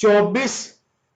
24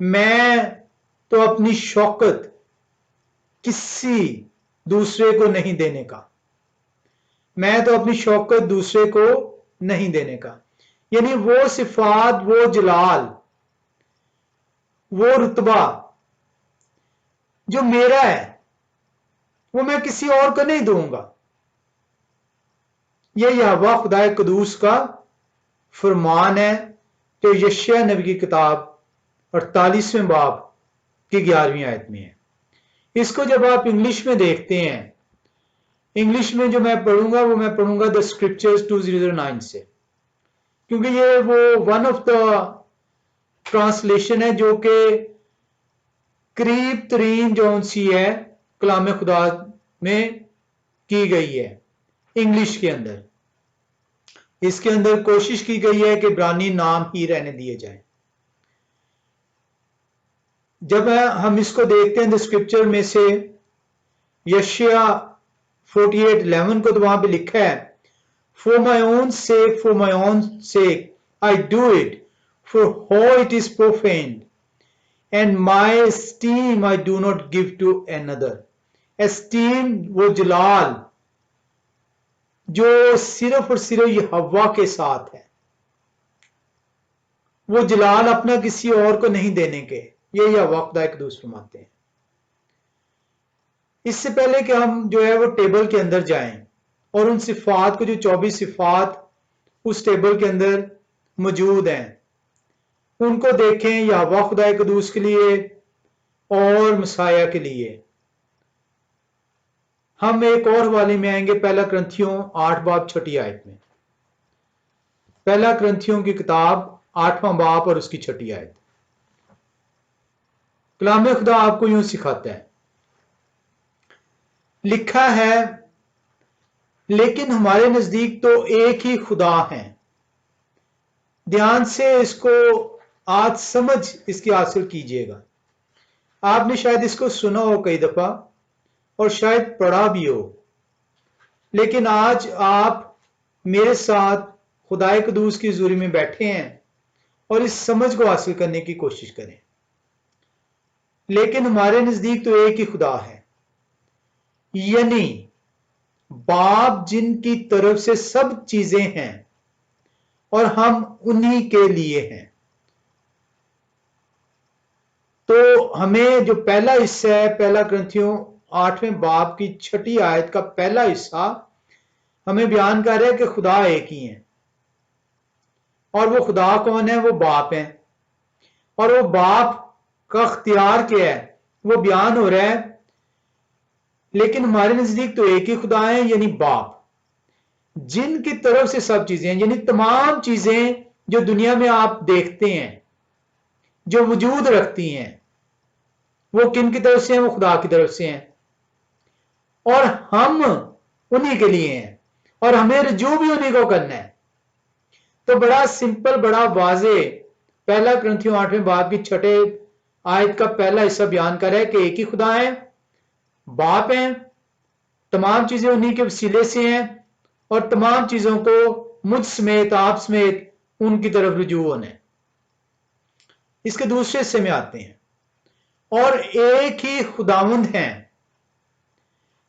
میں تو اپنی شوکت کسی دوسرے کو نہیں دینے کا، میں تو اپنی شوکت دوسرے کو نہیں دینے کا، یعنی وہ صفات، وہ جلال، وہ رتبہ جو میرا ہے وہ میں کسی اور کو نہیں دوں گا۔ یہ یہوہ خدا قدوس کا فرمان ہے جو یشیاہ نبی کی کتاب 48ویں باب کی 11ویں آیت میں ہے۔ اس کو جب آپ انگلش میں دیکھتے ہیں، انگلش میں جو میں پڑھوں گا وہ میں پڑھوں گا دا اسکرپچرز 2009 سے، کیونکہ یہ وہ ون آف دا ٹرانسلیشن ہے جو کہ قریب ترین جون سی ہے کلام خدا میں کی گئی ہے انگلش کے اندر۔ اس کے اندر کوشش کی گئی ہے کہ عبرانی نام ہی رہنے دیے جائیں۔ جب ہم اس کو دیکھتے ہیں اسکرپچر میں سے یشیاہ 48:11 کو تو وہاں پہ لکھا ہے For my own sake I do it, for how it is profaned, and my esteem I do not give to another. Esteem وہ جلال جو صرف اور صرف یہوہ کے ساتھ ہے، وہ جلال اپنا کسی اور کو نہیں دینے کے، یہ یہوہ خدا قدوس فرماتے ہیں۔ اس سے پہلے کہ ہم جو ہے وہ ٹیبل کے اندر جائیں اور ان صفات کو، جو 24 صفات اس ٹیبل کے اندر موجود ہیں، ان کو دیکھیں یہوہ خدا قدوس کے لیے اور مسیح کے لیے۔ ہم ایک اور حوالے میں آئیں گے، پہلا کرنتھیوں 8 باب 6 آیت میں۔ پہلا کرنتھیوں کی کتاب 8واں باب اور اس کی 6 آیت۔ کلام خدا آپ کو یوں سکھاتا ہے، لکھا ہے لیکن ہمارے نزدیک تو ایک ہی خدا ہے۔ دھیان سے اس کو آج سمجھ اس کی حاصل کیجئے گا۔ آپ نے شاید اس کو سنا ہو کئی دفعہ اور شاید پڑھا بھی ہو، لیکن آج آپ میرے ساتھ خدائے قدوس کی حضوری میں بیٹھے ہیں اور اس سمجھ کو حاصل کرنے کی کوشش کریں۔ لیکن ہمارے نزدیک تو ایک ہی خدا ہے، یعنی باپ جن کی طرف سے سب چیزیں ہیں اور ہم انہی کے لیے ہیں۔ تو ہمیں جو پہلا حصہ ہے، پہلا کرنتھیوں 8ویں باب کی 6 آیت کا پہلا حصہ ہمیں بیان کر رہا ہے کہ خدا ایک ہی ہے، اور وہ خدا کون ہے؟ وہ باپ ہیں، اور وہ باپ کا اختیار کیا ہے وہ بیان ہو رہا ہے۔ لیکن ہمارے نزدیک تو ایک ہی خدا ہے، یعنی باپ جن کی طرف سے سب چیزیں ہیں، یعنی تمام چیزیں جو دنیا میں آپ دیکھتے ہیں، جو وجود رکھتی ہیں، وہ کن کی طرف سے ہیں؟ وہ خدا کی طرف سے ہیں، اور ہم انہی کے لیے ہیں، اور ہمیں رجوع بھی انہی کو کرنا ہے۔ تو بڑا سمپل، بڑا واضح پہلا کرنتھیوں 8ویں باب کی 6 آیت کا پہلا حصہ بیان کر رہا ہے کہ ایک ہی خدا ہے، باپ ہیں، تمام چیزیں انہی کے وسیلے سے ہیں، اور تمام چیزوں کو مجھ سمیت، آپ سمیت ان کی طرف رجوع ہونا ہے۔ اس کے دوسرے حصے میں آتے ہیں، اور ایک ہی خداوند ہیں،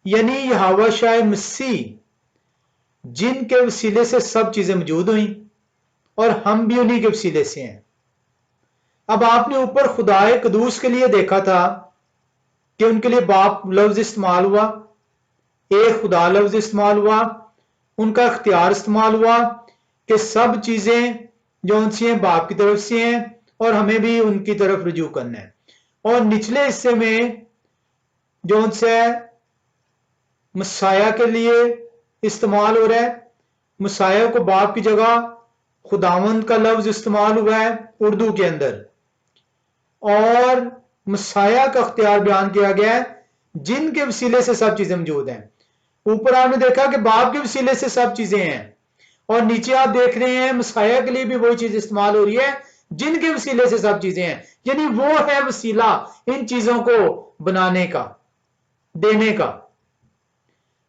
یعنی یہوہ شاہ مسیح جن کے وسیلے سے سب چیزیں موجود ہوئیں، اور ہم بھی انہی کے وسیلے سے ہیں۔ اب آپ نے اوپر خدائے قدوس کے لیے دیکھا تھا کہ ان کے لیے باپ لفظ استعمال ہوا، ایک خدا لفظ استعمال ہوا، ان کا اختیار استعمال ہوا کہ سب چیزیں جو ان سے ہیں باپ کی طرف سے ہیں، اور ہمیں بھی ان کی طرف رجوع کرنا ہے۔ اور نچلے حصے میں جو ان سے مسیح کے لیے استعمال ہو رہا ہے، مسیح کو باپ کی جگہ خداوند کا لفظ استعمال ہوا ہے اردو کے اندر، اور مسیح کا اختیار بیان کیا گیا ہے جن کے وسیلے سے سب چیزیں موجود ہیں۔ اوپر آپ نے دیکھا کہ باپ کے وسیلے سے سب چیزیں ہیں، اور نیچے آپ دیکھ رہے ہیں مسیح کے لیے بھی وہی چیز استعمال ہو رہی ہے جن کے وسیلے سے سب چیزیں ہیں، یعنی وہ ہے وسیلہ ان چیزوں کو بنانے کا، دینے کا،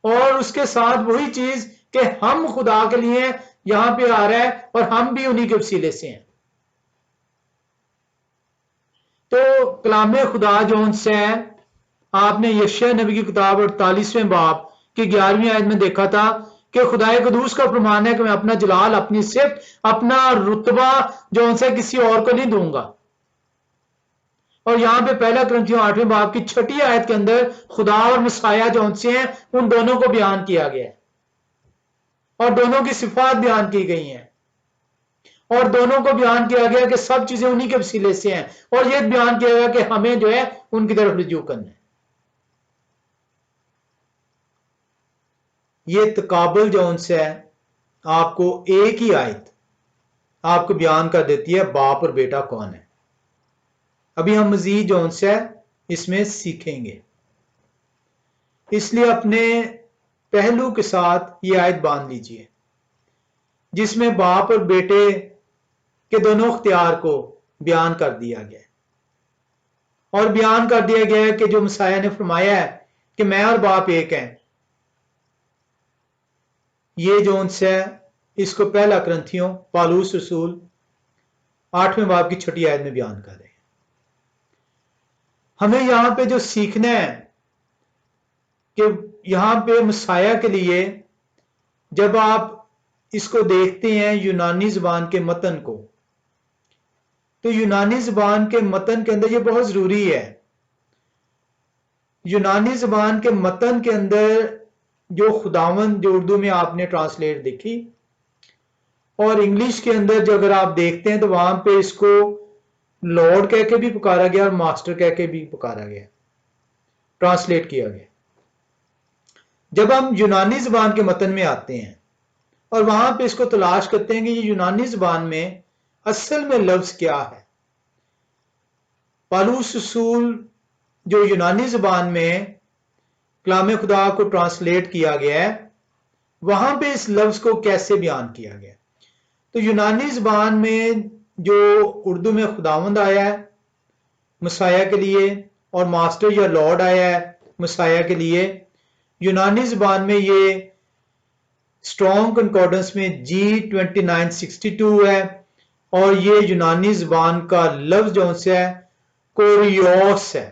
اور اس کے ساتھ وہی چیز کہ ہم خدا کے لیے یہاں پہ آ رہا ہے، اور ہم بھی انہی کے وسیلے سے ہیں۔ تو کلام خدا جون سے ہے، آپ نے یشیع نبی کی کتاب 48ویں باب کی 11ویں آیت میں دیکھا تھا کہ خدائے قدوس کا فرمان ہے کہ میں اپنا جلال، اپنی صفت، اپنا رتبہ جون سے کسی اور کو نہیں دوں گا۔ اور یہاں پہ پہلا کرنتھیوں 8ویں باب کی 6 آیت کے اندر خدا اور مسیح جون سے ہیں ان دونوں کو بیان کیا گیا ہے، اور دونوں کی صفات بیان کی گئی ہیں، اور دونوں کو بیان کیا گیا کہ سب چیزیں انہی کے وسیلے سے ہیں، اور یہ بیان کیا گیا کہ ہمیں جو ہے ان کی طرف رجوع کرنا ہے۔ یہ تقابل جون سے ہے آپ کو ایک ہی آیت آپ کو بیان کر دیتی ہے باپ اور بیٹا کون ہے۔ ابھی ہم مزید جون سے ہے اس میں سیکھیں گے، اس لیے اپنے پہلو کے ساتھ یہ آیت باندھ لیجئے جس میں باپ اور بیٹے کے دونوں اختیار کو بیان کر دیا گیا، اور بیان کر دیا گیا ہے کہ جو مسیح نے فرمایا ہے کہ میں اور باپ ایک ہیں۔ یہ جون سے ہے اس کو پہلا کرنتھیوں پالوس رسول 8ویں باب کی 6 آیت میں بیان کر رہے ہیں۔ ہمیں یہاں پہ جو سیکھنا ہے کہ یہاں پہ مسیح کے لیے جب آپ اس کو دیکھتے ہیں یونانی زبان کے متن کو، تو یونانی زبان کے متن کے اندر یہ بہت ضروری ہے۔ یونانی زبان کے متن کے اندر جو خداوند جو اردو میں آپ نے ٹرانسلیٹ دیکھی، اور انگلش کے اندر جو اگر آپ دیکھتے ہیں تو وہاں پہ اس کو لارڈ کہہ کے بھی پکارا گیا اور ماسٹر کہہ کے بھی پکارا گیا، ٹرانسلیٹ کیا گیا۔ جب ہم یونانی زبان کے متن میں آتے ہیں اور وہاں پہ اس کو تلاش کرتے ہیں کہ یہ یونانی زبان میں اصل میں لفظ کیا ہے، پالوس رسول جو یونانی زبان میں کلام خدا کو ٹرانسلیٹ کیا گیا ہے وہاں پہ اس لفظ کو کیسے بیان کیا گیا۔ تو یونانی زبان میں جو اردو میں خداوند آیا ہے مسیح کے لیے، اور ماسٹر یا لارڈ آیا ہے مسیح کے لیے، یونانی زبان میں یہ اسٹرانگ کنکارڈنس میں G2962 ہے، اور یہ یونانی زبان کا لفظ جو سے ہے کوریوس ہے،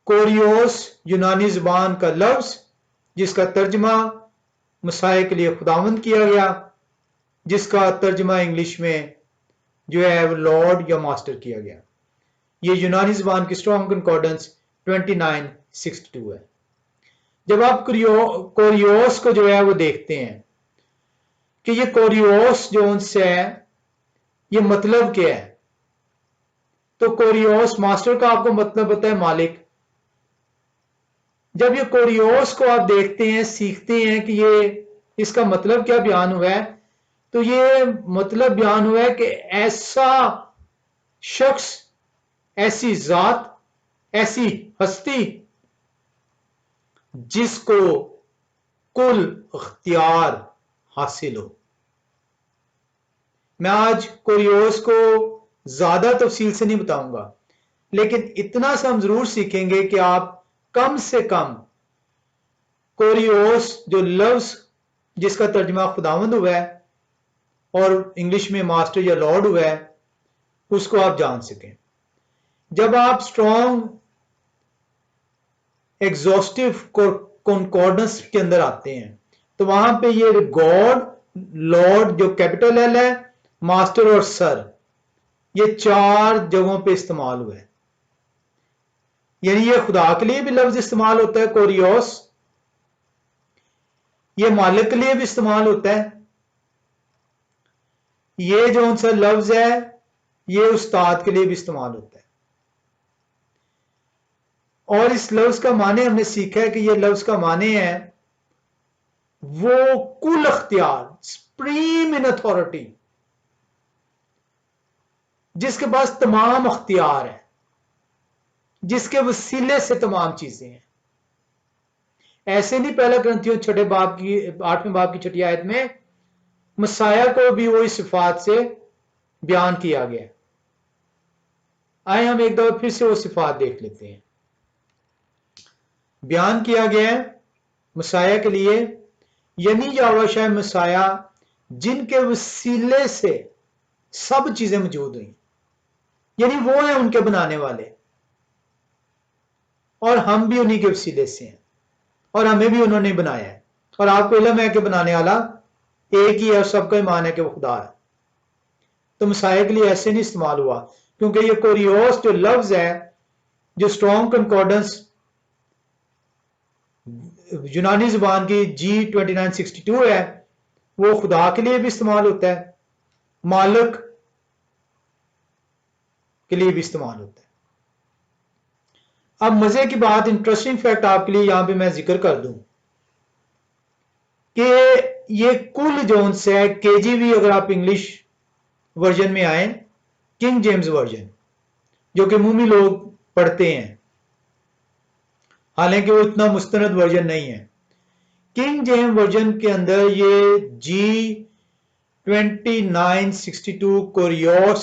کوریوس یونانی زبان کا لفظ جس کا ترجمہ مسیح کے لیے خداوند کیا گیا، جس کا ترجمہ انگلش میں جو ہے لارڈ یا ماسٹر کیا گیا۔ یہ یونانی زبان کی اسٹرانگ کنکارڈنس 2962 ہے۔ جب آپ کوریوس کو جو ہے وہ دیکھتے ہیں کہ یہ کوریوس جو ان سے ہے یہ مطلب کیا ہے، تو کوریوس ماسٹر کا آپ کو مطلب ہوتا ہے مالک۔ جب یہ کوریوس کو آپ دیکھتے ہیں، سیکھتے ہیں کہ یہ اس کا مطلب کیا بیان ہوا ہے، تو یہ مطلب بیان ہوا ہے کہ ایسا شخص، ایسی ذات، ایسی ہستی جس کو کل اختیار حاصل ہو۔ میں آج کوریوس کو زیادہ تفصیل سے نہیں بتاؤں گا، لیکن اتنا سا ہم ضرور سیکھیں گے کہ آپ کم سے کم کوریوس جو لفظ جس کا ترجمہ خداوند ہوا ہے اور انگلش میں ماسٹر یا لارڈ ہوا ہے اس کو آپ جان سکیں۔ جب آپ اسٹرانگ ایگزاسٹو کنکارڈنس کے اندر آتے ہیں تو وہاں پہ یہ گاڈ، لارڈ جو کیپٹل ایل ہے، ماسٹر اور سر، یہ 4 جگہوں پہ استعمال ہوا ہے۔ یعنی یہ خدا کے لیے بھی لفظ استعمال ہوتا ہے کوریوس، یہ مالک کے لیے بھی استعمال ہوتا ہے، یہ جو ان سے لفظ ہے یہ استاد کے لیے بھی استعمال ہوتا ہے۔ اور اس لفظ کا معنی ہم نے سیکھا ہے کہ یہ لفظ کا معنی ہے وہ کل اختیار، سپریم ان اتھارٹی، جس کے پاس تمام اختیار ہے، جس کے وسیلے سے تمام چیزیں ہیں۔ ایسے نہیں پہلا کرنتھیوں 8ویں باب کی 6 آیت میں مسیح کو بھی وہی صفات سے بیان کیا گیا۔ آئے ہم ایک دفعہ پھر سے وہ صفات دیکھ لیتے ہیں۔ بیان کیا گیا ہے مسیح کے لیے، یعنی یہوہ مسیح جن کے وسیلے سے سب چیزیں موجود ہوئی، یعنی وہ ہیں ان کے بنانے والے، اور ہم بھی انہی کے وسیلے سے ہیں، اور ہمیں بھی انہوں نے بنایا ہے، اور آپ کو علم ہے کہ بنانے والا ایک ہی ہے، اور سب کا ایمان ہے کہ وہ خدا ہے۔ تو مسائل کے لیے ایسے نہیں استعمال ہوا، کیونکہ یہ کوریوس جو لفظ ہے، جو اسٹرانگ کنکارڈنس یونانی زبان کی G2962 ہے، وہ خدا کے لیے بھی استعمال ہوتا ہے، مالک کے لیے بھی استعمال ہوتا ہے۔ اب مزے کی بات، انٹرسٹنگ فیکٹ آپ کے لیے یہاں پہ میں ذکر کر دوں کہ یہ کل جونس ہے KJV، اگر آپ انگلش ورژن میں آئیں، کنگ جیمز ورژن، جو کہ عمومی لوگ پڑھتے ہیں، حالانکہ وہ اتنا مستند ورژن نہیں ہے۔ کنگ جیمز ورژن کے اندر یہ G2962 کوریوس،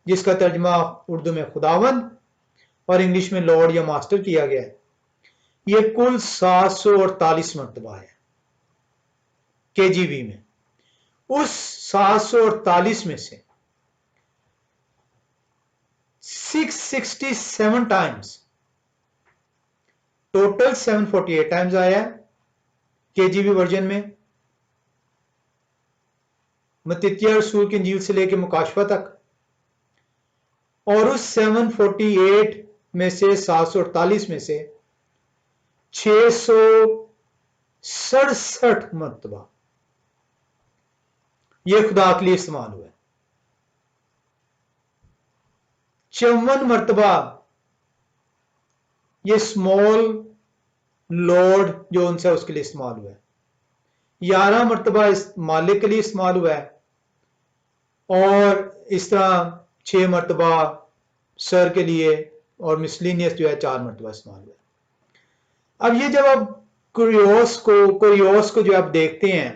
جس کا ترجمہ اردو میں خداوند اور انگلش میں لارڈ یا ماسٹر کیا گیا ہے، یہ کل 748 مرتبہ ہے KJV میں۔ اس 748 میں سے 667 ٹائمز، ٹوٹل 748 ٹائمز آیا ہے KJV ورژن میں، متتیہ رسول کی انجیل سے لے کے مکاشفہ تک، اور اس 748 میں سے 748 میں سے 667 مرتبہ یہ خدا کے لیے استعمال ہوا ہے۔ 54 مرتبہ یہ اسمال لارڈ جو ان سے اس کے لیے استعمال ہوا ہے، 11 مرتبہ اس مالک کے لیے استعمال ہوا ہے، اور اس طرح 6 مرتبہ سر کے لیے، اور مسلینیس جو ہے 4 مرتبہ استعمال ہوا ہے۔ اب یہ جب آپ کوریوس کو جو آپ دیکھتے ہیں،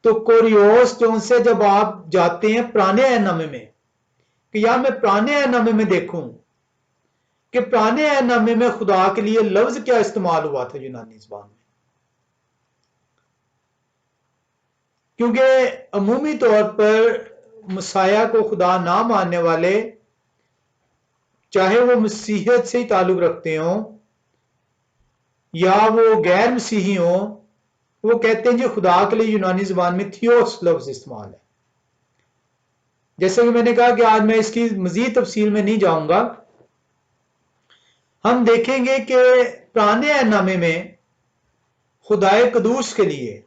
تو کوریوس جو ان سے جب آپ جاتے ہیں پرانے عہد نامے میں، کہ یا میں پرانے عہد نامے میں دیکھوں کہ پرانے عہد نامے میں خدا کے لیے لفظ کیا استعمال ہوا تھا یونانی زبان میں، کیونکہ عمومی طور پر مسیح کو خدا نہ ماننے والے، چاہے وہ مسیحیت سے ہی تعلق رکھتے ہوں یا وہ غیر مسیحی ہوں، وہ کہتے ہیں جی خدا کے لیے یونانی زبان میں تھیوس لفظ استعمال ہے۔ جیسے کہ میں نے کہا کہ آج میں اس کی مزید تفصیل میں نہیں جاؤں گا، ہم دیکھیں گے کہ پرانے عہد نامے میں خدائے قدوس کے لیے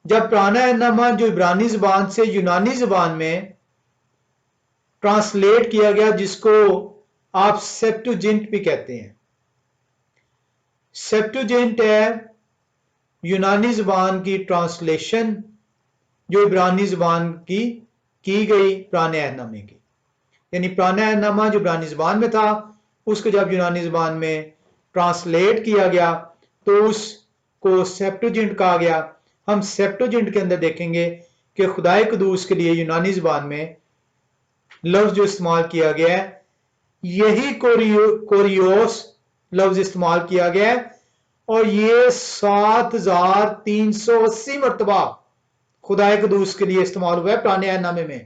جب پرانا عہد نامہ جو عبرانی زبان سے یونانی زبان میں ٹرانسلیٹ کیا گیا، جس کو آپ سیپٹوجنٹ بھی کہتے ہیں، سیپٹوجنٹ ہے یونانی زبان کی ٹرانسلیشن جو عبرانی زبان کی گئی پرانے عہد نامے کی، یعنی پرانا عہد نامہ جو عبرانی زبان میں تھا، اس کو جب یونانی زبان میں ٹرانسلیٹ کیا گیا تو اس کو سیپٹوجنٹ کہا گیا۔ ہم سیپٹوجنٹ کے اندر دیکھیں گے کہ خدائے قدوس کے لیے یونانی زبان میں لفظ جو استعمال کیا گیا ہے، یہی کوریوس لفظ استعمال کیا گیا ہے، اور یہ 7380 مرتبہ خدائے قدوس کے لیے استعمال ہوا ہے پرانے عہد نامے میں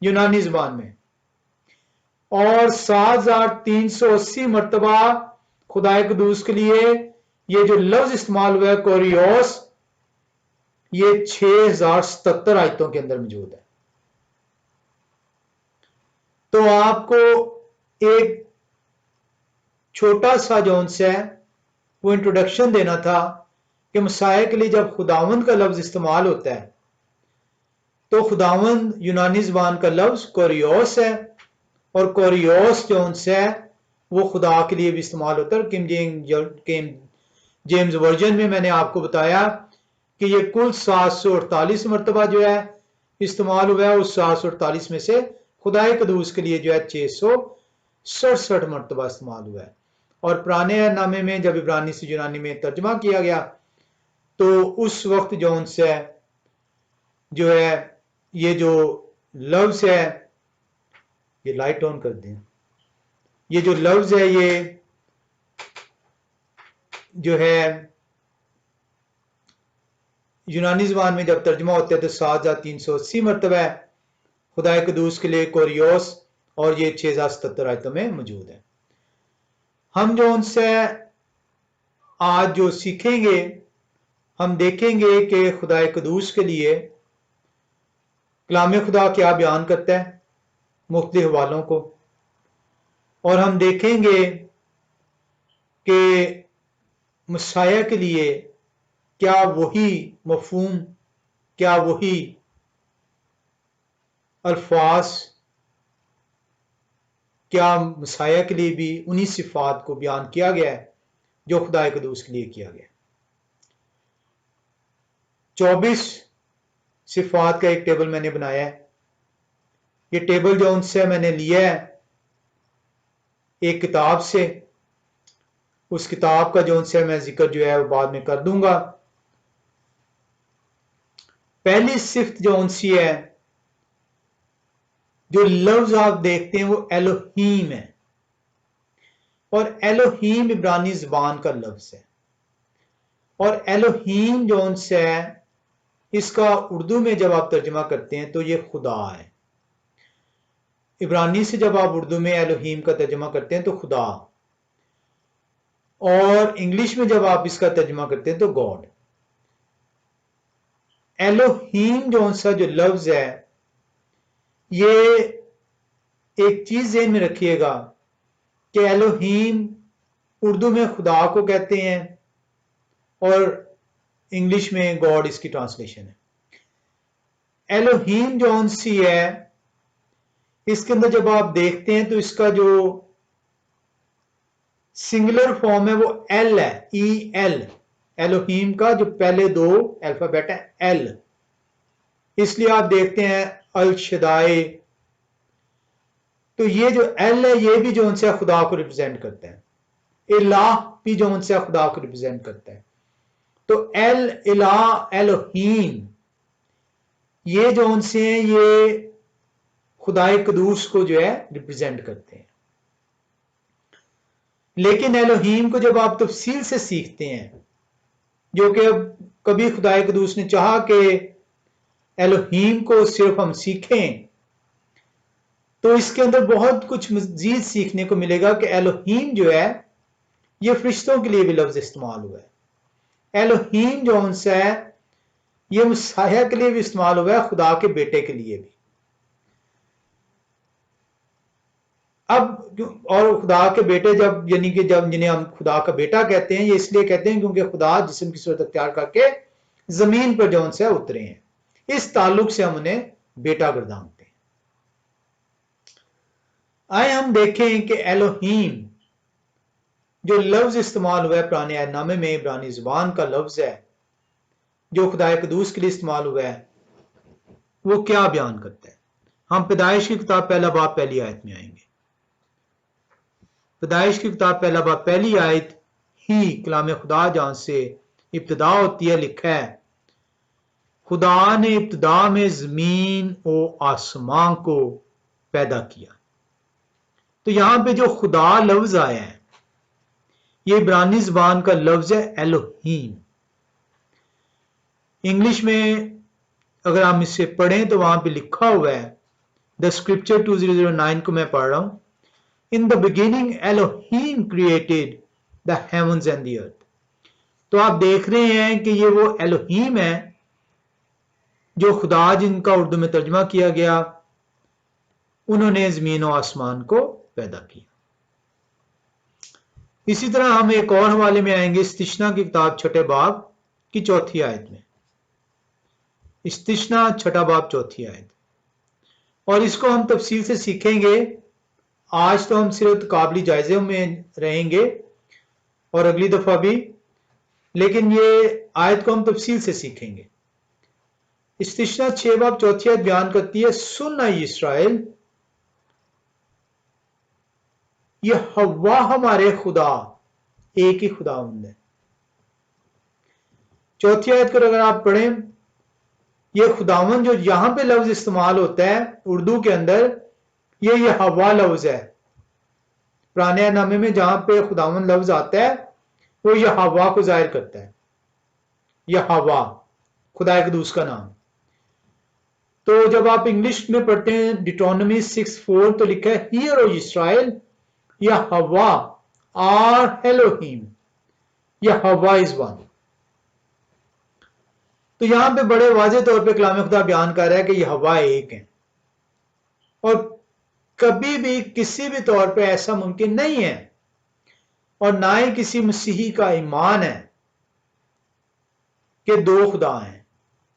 یونانی زبان میں، اور 7380 مرتبہ خدائے قدوس کے لیے یہ جو لفظ استعمال ہوا ہے کوریوس، یہ 6077 آیتوں کے اندر موجود ہے۔ تو آپ کو ایک چھوٹا سا جون سے وہ انٹروڈکشن دینا تھا کہ مسیح کے لیے جب خداوند کا لفظ استعمال ہوتا ہے تو خداوند یونانی زبان کا لفظ کوریوس ہے، اور کوریوس جون سے وہ خدا کے لیے بھی استعمال ہوتا ہے۔ کنگ جیمز ورژن میں نے آپ کو بتایا کہ یہ کل 748 مرتبہ جو ہے استعمال ہوا ہے، اس 748 میں سے خدائے قدوس کے لیے جو ہے 667 مرتبہ استعمال ہوا ہے، اور پرانے عہد نامے میں جب عبرانی سے یونانی میں ترجمہ کیا گیا تو اس وقت جون سے جو ہے یہ جو لفظ ہے، یہ لائٹ آن کر دیں، یہ جو لفظ ہے یہ جو ہے یونانی زبان میں جب ترجمہ ہوتا ہے تو 7380 مرتبہ ہے، خدا قدوس کے لیے کوریوس اور یہ 6077 آیتوں میں موجود ہے۔ ہم جو ان سے آج جو سیکھیں گے، ہم دیکھیں گے کہ خدا قدوس کے لیے کلام خدا کیا بیان کرتا ہے مختلف حوالوں کو، اور ہم دیکھیں گے کہ مسیح کے لیے کیا وہی مفہوم، کیا وہی الفاظ، کیا مسیح کے لیے بھی انہی صفات کو بیان کیا گیا ہے جو خدا قدوس کے لیے کیا گیا ہے۔ 24 صفات کا ایک ٹیبل میں نے بنایا ہے۔ یہ ٹیبل جو ان سے میں نے لیا ہے ایک کتاب سے، اس کتاب کا جو ان سے میں ذکر جو ہے وہ بعد میں کر دوں گا۔ پہلی صفت جو ان سی ہے، جو لفظ آپ دیکھتے ہیں وہ الوہیم ہے، اور الوہیم عبرانی زبان کا لفظ ہے، اور الوہیم جو ان سے ہے اس کا اردو میں جب آپ ترجمہ کرتے ہیں تو یہ خدا ہے۔ عبرانی سے جب آپ اردو میں الوہیم کا ترجمہ کرتے ہیں تو خدا، اور انگلش میں جب آپ اس کا ترجمہ کرتے ہیں تو گاڈ۔ الوہیم جو ان سا جو لفظ ہے، یہ ایک چیز ذہن میں رکھیے گا کہ الوہیم اردو میں خدا کو کہتے ہیں اور انگلش میں گاڈ اس کی ٹرانسلیشن ہے۔ الوہیم جو ان سی ہے، اس کے اندر جب آپ دیکھتے ہیں تو اس کا جو سنگولر فارم ہے وہ ایل ہے، ای ایل۔ الوہیم کا جو پہلے دو الفابیٹ ہے ایل، اس لیے آپ دیکھتے ہیں الشدائے، تو یہ جو ایل ہے یہ بھی جو ان سے خدا کو ریپرزینٹ کرتا ہے۔ الہ بھی جو ان سے خدا کو ریپرزینٹ کرتا ہے۔ تو ایل، الہ، الوہیم، یہ جو ان سے ہیں یہ خدائے قدوس کو جو ہے ریپرزینٹ کرتے ہیں۔ لیکن الوہیم کو جب آپ تفصیل سے سیکھتے ہیں، جو کہ اب کبھی خدائے قدوس نے چاہا کہ الوہیم کو صرف ہم سیکھیں، تو اس کے اندر بہت کچھ مزید سیکھنے کو ملے گا کہ الوہیم جو ہے یہ فرشتوں کے لیے بھی لفظ استعمال ہوا ہے۔ الوہیم جو ان سے ہے یہ مسیح کے لیے بھی استعمال ہوا ہے، خدا کے بیٹے کے لیے بھی۔ اب اور خدا کے بیٹے جب، یعنی کہ جب جنہیں ہم خدا کا بیٹا کہتے ہیں، یہ اس لیے کہتے ہیں کیونکہ خدا جسم کی صورت اختیار کر کے زمین پر جو ان سے اترے ہیں، اس تعلق سے ہم انہیں بیٹا گردانتے ہیں۔ آئے ہم دیکھیں کہ الوہیم جو لفظ استعمال ہوا ہے پرانے عہد نامے میں، عبرانی زبان کا لفظ ہے جو خدا قدوس کے لیے استعمال ہوا ہے، وہ کیا بیان کرتا ہے۔ ہم پیدائش کی کتاب پہلا باب پہلی آیت میں آئیں گے۔ پیدائش کی کتاب پہلا باب پہلی آیت ہی کلام خدا جہاں سے ابتدا ہوتی ہے، لکھا ہے خدا نے ابتدا میں زمین و آسمان کو پیدا کیا۔ تو یہاں پہ جو خدا لفظ آیا ہے یہ عبرانی زبان کا لفظ ہے الوہیم۔ انگلش میں اگر ہم اسے پڑھیں تو وہاں پہ لکھا ہوا ہے، دا اسکرپچر 2009 کو میں پڑھ رہا ہوں، In the beginning Elohim created the heavens and the earth۔ تو آپ دیکھ رہے ہیں کہ یہ وہ الوہیم ہے جو خدا جن کا اردو میں ترجمہ کیا گیا، انہوں نے زمین و آسمان کو پیدا کیا۔ اسی طرح ہم ایک اور حوالے میں آئیں گے، استثنا کی کتاب چھٹے باب کی چوتھی آیت میں۔ استثنا چھٹا باب چوتھی آیت، اور اس کو ہم تفصیل سے سیکھیں گے۔ آج تو ہم صرف تقابلی جائزوں میں رہیں گے اور اگلی دفعہ بھی، لیکن یہ آیت کو ہم تفصیل سے سیکھیں گے۔ استثنا 6 باب چوتھی آیت بیان کرتی ہے، سن اے اسرائیل، یہ ہوا ہمارے خدا ایک ہی خداوند ہے۔ چوتھی آیت کو اگر آپ پڑھیں، یہ خداوند جو یہاں پہ لفظ استعمال ہوتا ہے اردو کے اندر، یہ ہوا لفظ ہے۔ پرانے نامے میں جہاں پہ خداوند لفظ آتا ہے وہ یہ ہوا کو ظاہر کرتا ہے، یہ ہوا خدا قدوس کا نام۔ تو جب آپ انگلش میں پڑھتے ہیں ڈیٹرونومی 6:4 تو لکھا ہے ہیئر او اسرائیل یا ہوا آر ایلوہیم یا ہوا از ون. تو یہاں پہ بڑے واضح طور پہ کلام خدا بیان کر رہا ہے کہ یہ ہوا ایک ہے اور کبھی بھی کسی بھی طور پہ ایسا ممکن نہیں ہے اور نہ ہی کسی مسیحی کا ایمان ہے کہ 2 خدا ہیں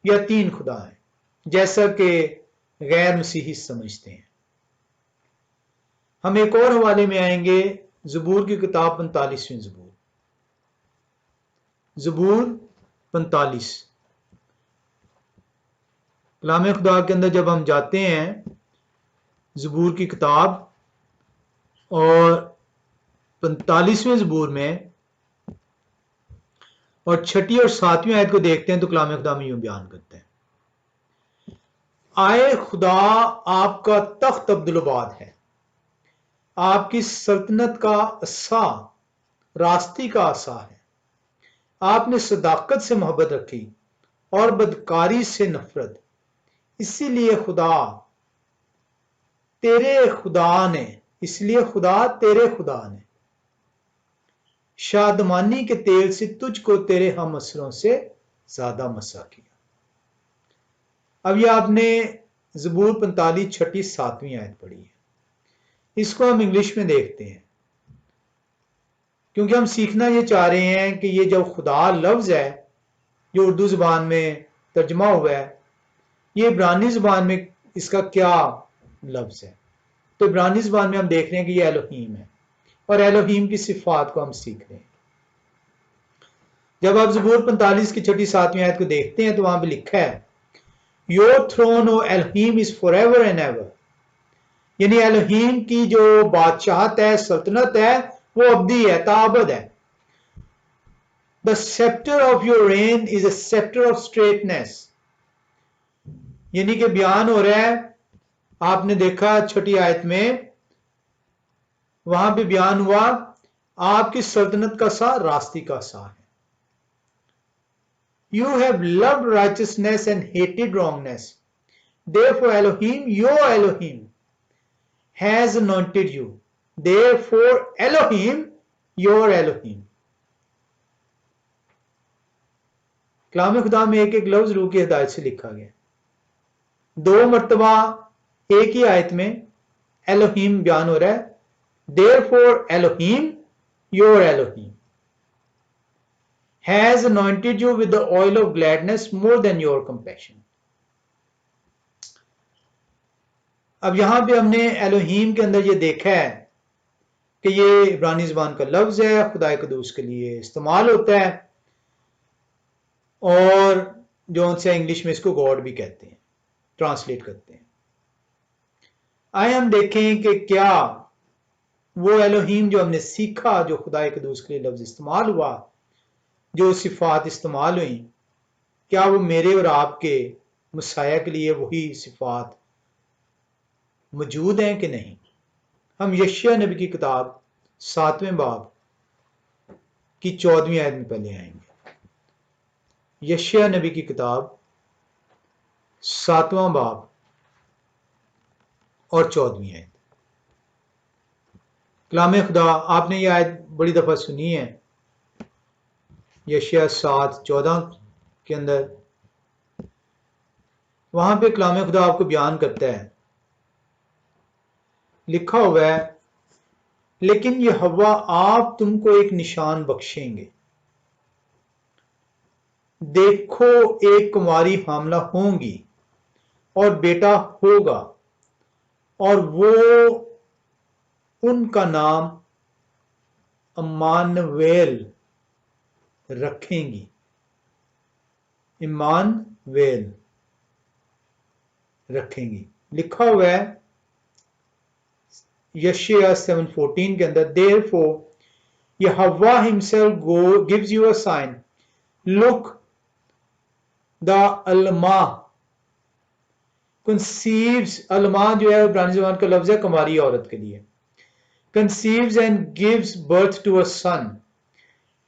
یا 3 خدا ہیں جیسا کہ غیر مسیحی سمجھتے ہیں. ہم ایک اور حوالے میں آئیں گے زبور کی کتاب 45ویں زبور 45. کلام خدا کے اندر جب ہم جاتے ہیں زبور کی کتاب اور 45ویں زبور میں اور 6 اور 7ویں آیت کو دیکھتے ہیں تو کلام خدا میں یوں بیان کرتے ہیں آئے خدا آپ کا تخت عبدالآباد ہے، آپ کی سلطنت کا عصا راستی کا عصا ہے، آپ نے صداقت سے محبت رکھی اور بدکاری سے نفرت، اسی لیے خدا تیرے خدا نے شادمانی کے تیل سے تجھ کو تیرے ہم اسروں سے زیادہ مسا کیا. اب یہ آپ نے زبور 45 6 7ویں آیت پڑھی ہے. اس کو ہم انگلش میں دیکھتے ہیں کیونکہ ہم سیکھنا یہ چاہ رہے ہیں کہ یہ جو خدا لفظ ہے جو اردو زبان میں ترجمہ ہوا ہے یہ عبرانی زبان میں اس کا کیا لفظ ہے. تو عبرانی زبان میں ہم دیکھ رہے ہیں کہ یہ الوہیم ہے اور الوہیم کی صفات کو ہم سیکھ رہے ہیں. جب آپ زبور 45 کی 6 7ویں آیت کو دیکھتے ہیں تو وہاں پہ لکھا ہے Your throne, O Elohim, is forever and ever. یعنی الوہیم کی جو بادشاہت ہے سلطنت ہے وہ ابدی ہے تابد ہے. The scepter of your reign is a scepter of straightness. یعنی کہ بیان ہو رہا ہے آپ نے دیکھا 6 آیت میں وہاں پہ بیان ہوا آپ کی سلطنت کا سا راستی کا سا ہے. You have loved righteousness and hated wrongness. Therefore Elohim, your Elohim, has anointed you. Therefore Elohim, your Elohim. کلام خدا میں ایک لفظ روح کی ہدایت سے لکھا گیا. 2 مرتبہ ایک ہی آیت میں الوہیم بیان ہو رہا ہے. Therefore Elohim, your Elohim, has anointed you with the oil of gladness more than your compassion. اب یہاں پہ ہم نے الوہیم کے اندر یہ دیکھا ہے کہ یہ عبرانی زبان کا لفظ ہے خدا قدوس کے لیے استعمال ہوتا ہے اور جو ان سے انگلش میں اس کو گاڈ بھی کہتے ہیں ٹرانسلیٹ کرتے ہیں. آئے ہم دیکھیں کہ کیا وہ الوہیم جو ہم نے سیکھا جو خدا قدوس کے لیے لفظ استعمال ہوا جو صفات استعمال ہوئیں کیا وہ میرے اور آپ کے مسیح کے لیے وہی صفات موجود ہیں کہ نہیں. ہم یشیاء نبی کی کتاب 7ویں باب کی 14ویں آیت میں پہلے آئیں گے. یشیاء نبی کی کتاب 7واں باب اور 14ویں آیت. کلام خدا آپ نے یہ آیت بڑی دفعہ سنی ہے یشیاء 7:14 کے اندر. وہاں پہ کلام خدا آپ کو بیان کرتا ہے لکھا ہوا ہے لیکن یہ ہوا آپ تم کو ایک نشان بخشیں گے. دیکھو ایک کنواری حاملہ ہوں گی اور بیٹا ہوگا اور وہ ان کا نام امانویل رکھیں گی. امانویل رکھیں گی. لکھا ہوا ہے یشیاء 7:14 کے اندر Therefore Yahweh himself gives you a sign. Look, the Alma conceives. Alma جو ہے عبرانی زبان کا لفظ ہے کماری عورت کے لیے. Conceives and gives birth to a son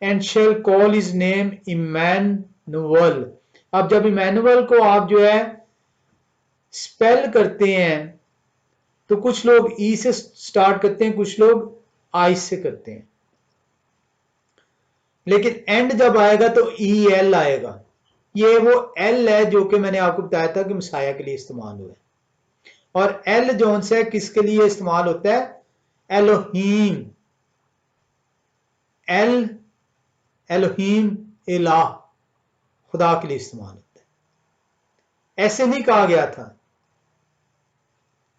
and shall call his name Emmanuel. اب جب ایمانویل کو آپ جو ہے اسپیل کرتے ہیں تو کچھ لوگ ای سے سٹارٹ کرتے ہیں، کچھ لوگ آئی سے کرتے ہیں، لیکن اینڈ جب آئے گا تو ای ایل آئے گا. یہ وہ ایل ہے جو کہ میں نے آپ کو بتایا تھا کہ مسایہ کے لیے استعمال ہوا ہے. اور ایل جو ہے کس کے لیے استعمال ہوتا ہے؟ الوہیم. ایل الوہیم الہ، خدا کے لیے استعمال ہوتا ہے. ایسے نہیں کہا گیا تھا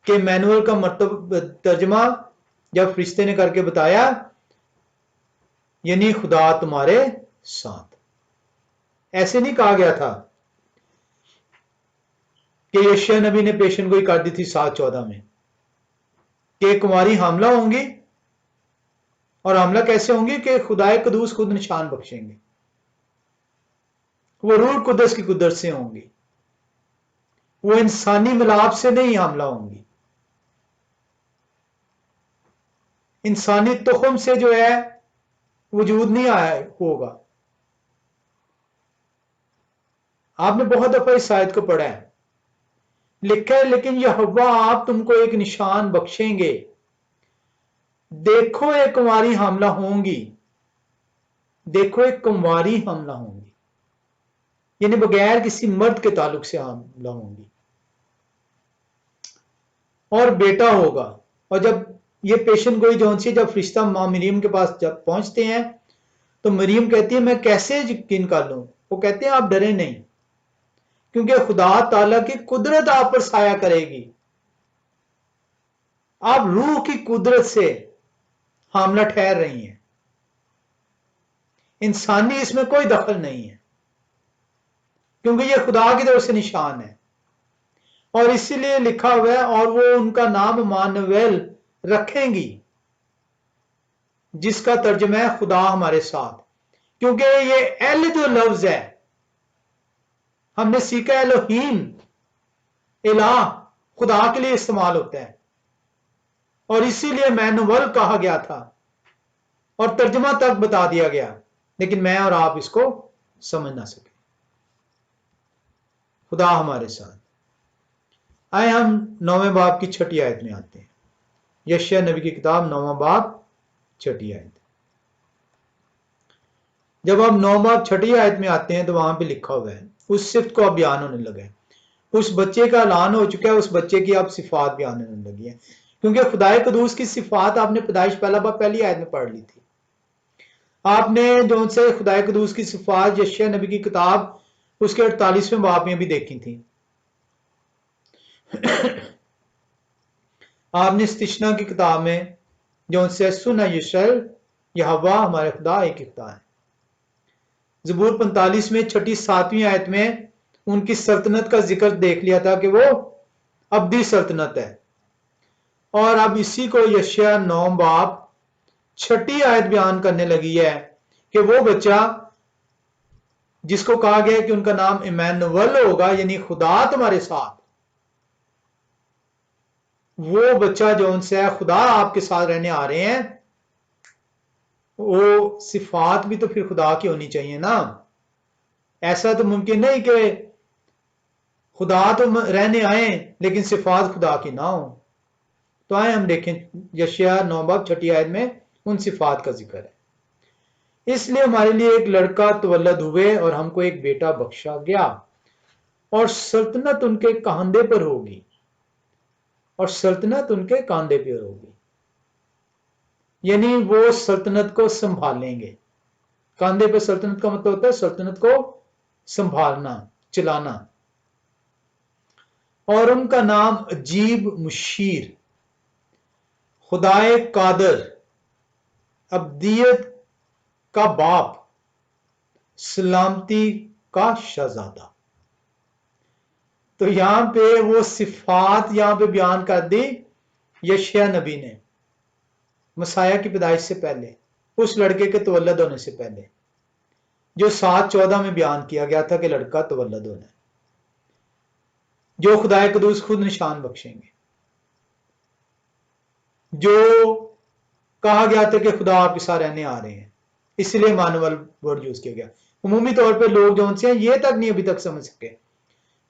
کہ مینول کا مطلب ترجمہ جب فرشتے نے کر کے بتایا یعنی خدا تمہارے ساتھ، ایسے نہیں کہا گیا تھا کہ یشیع نبی نے پیشن گوئی کر دی تھی 7:14 میں کہ کماری حاملہ ہوں گی، اور حاملہ کیسے ہوں گی کہ خدائے قدوس خود نشان بخشیں گے، وہ روح قدس کی قدرت سے ہوں گی، وہ انسانی ملاپ سے نہیں حاملہ ہوں گی، انسانی تخم سے جو ہے وجود نہیں آیا ہوگا. آپ نے بہت دفعہ اس آیت کو پڑھا ہے، لکھا ہے لیکن یہوہ آپ تم کو ایک نشان بخشیں گے، دیکھو ایک کنواری حاملہ ہوں گی، دیکھو ایک کنواری حاملہ ہوں گی، یعنی بغیر کسی مرد کے تعلق سے حاملہ ہوں گی، اور بیٹا ہوگا. اور جب یہ پیشن گوئی جو سی جب فرشتہ ماں مریم کے پاس جب پہنچتے ہیں تو مریم کہتی ہے میں کیسے یقین کر لوں؟ وہ کہتے ہیں آپ ڈرے نہیں، کیونکہ خدا تعالیٰ کی قدرت آپ پر سایہ کرے گی، آپ روح کی قدرت سے حاملہ ٹھہر رہی ہیں، انسانی اس میں کوئی دخل نہیں ہے، کیونکہ یہ خدا کی طرف سے نشان ہے. اور اسی لیے لکھا ہوا ہے اور وہ ان کا نام امانویل رکھیں گی، جس کا ترجمہ ہے خدا ہمارے ساتھ. کیونکہ یہ ایل جو لفظ ہے ہم نے سیکھا الوہیم الہ خدا کے لیے استعمال ہوتا ہے، اور اسی لیے مینول کہا گیا تھا اور ترجمہ تک بتا دیا گیا، لیکن میں اور آپ اس کو سمجھ نہ سکے. خدا ہمارے ساتھ. آئے ہم 9ویں باب کی 6 آیت میں آتے ہیں. یشیع نبی کی کتاب 9واں باب 6 آیت. جب آپ 9 باب 6 آیت میں آتے ہیں تو وہاں پہ لکھا ہوا ہے اس صفت کو اب بیان ہونے لگا ہے، اس بچے کا اعلان ہو چکا ہے، اس بچے کی اب صفات بیان ہونے لگی ہے، کیونکہ خدائے قدوس کی صفات آپ نے پیدائش پہلا باب پہلی آیت میں پڑھ لی تھی. آپ نے جو ان سے خدائے قدوس کی صفات یشیع نبی کی کتاب اس کے 48ویں باب میں بھی دیکھی تھی. آپ نے استشنا کی کتاب میں جو ان سے سنا یشل یہوہ ہمارے خدا ایک خدا ہے. زبور 45 میں 6-7 آیت میں ان کی سلطنت کا ذکر دیکھ لیا تھا کہ وہ ابدی سلطنت ہے، اور اب اسی کو یشیع 9 باب 6 آیت بیان کرنے لگی ہے کہ وہ بچہ جس کو کہا گیا کہ ان کا نام ایمینول ہوگا یعنی خدا تمہارے ساتھ، وہ بچہ جو ان سے خدا آپ کے ساتھ رہنے آ رہے ہیں، وہ صفات بھی تو پھر خدا کی ہونی چاہیے نا. ایسا تو ممکن نہیں کہ خدا تو رہنے آئیں لیکن صفات خدا کی نہ ہو. تو آئے ہم دیکھیں یشیع 9 باب 6 آیت میں ان صفات کا ذکر ہے. اس لیے ہمارے لیے ایک لڑکا تولد ہوئے اور ہم کو ایک بیٹا بخشا گیا، اور سلطنت ان کے کاندھے پر ہوگی، اور سلطنت ان کے کاندھے پر ہوگی، یعنی وہ سلطنت کو سنبھالیں گے. کاندھے پر سلطنت کا مطلب ہوتا ہے سلطنت کو سنبھالنا، چلانا. اور ان کا نام عجیب، مشیر، خدائے قادر، ابدیت کا باپ، سلامتی کا شہزادہ. تو یہاں پہ وہ صفات یہاں پہ بیان کر دی یشیع نبی نے مسیح کی پیدائش سے پہلے، اس لڑکے کے تولد ہونے سے پہلے، جو 7:14 میں بیان کیا گیا تھا کہ لڑکا تولد ہونا ہے، جو خدائے قدوس خود نشان بخشیں گے، جو کہا گیا تھا کہ خدا آپ کے ساتھ رہنے آ رہے ہیں. اس لیے مانول ورڈ یوز کیا گیا. عمومی طور پہ لوگ جو ان سے یہ تک نہیں ابھی تک سمجھ سکے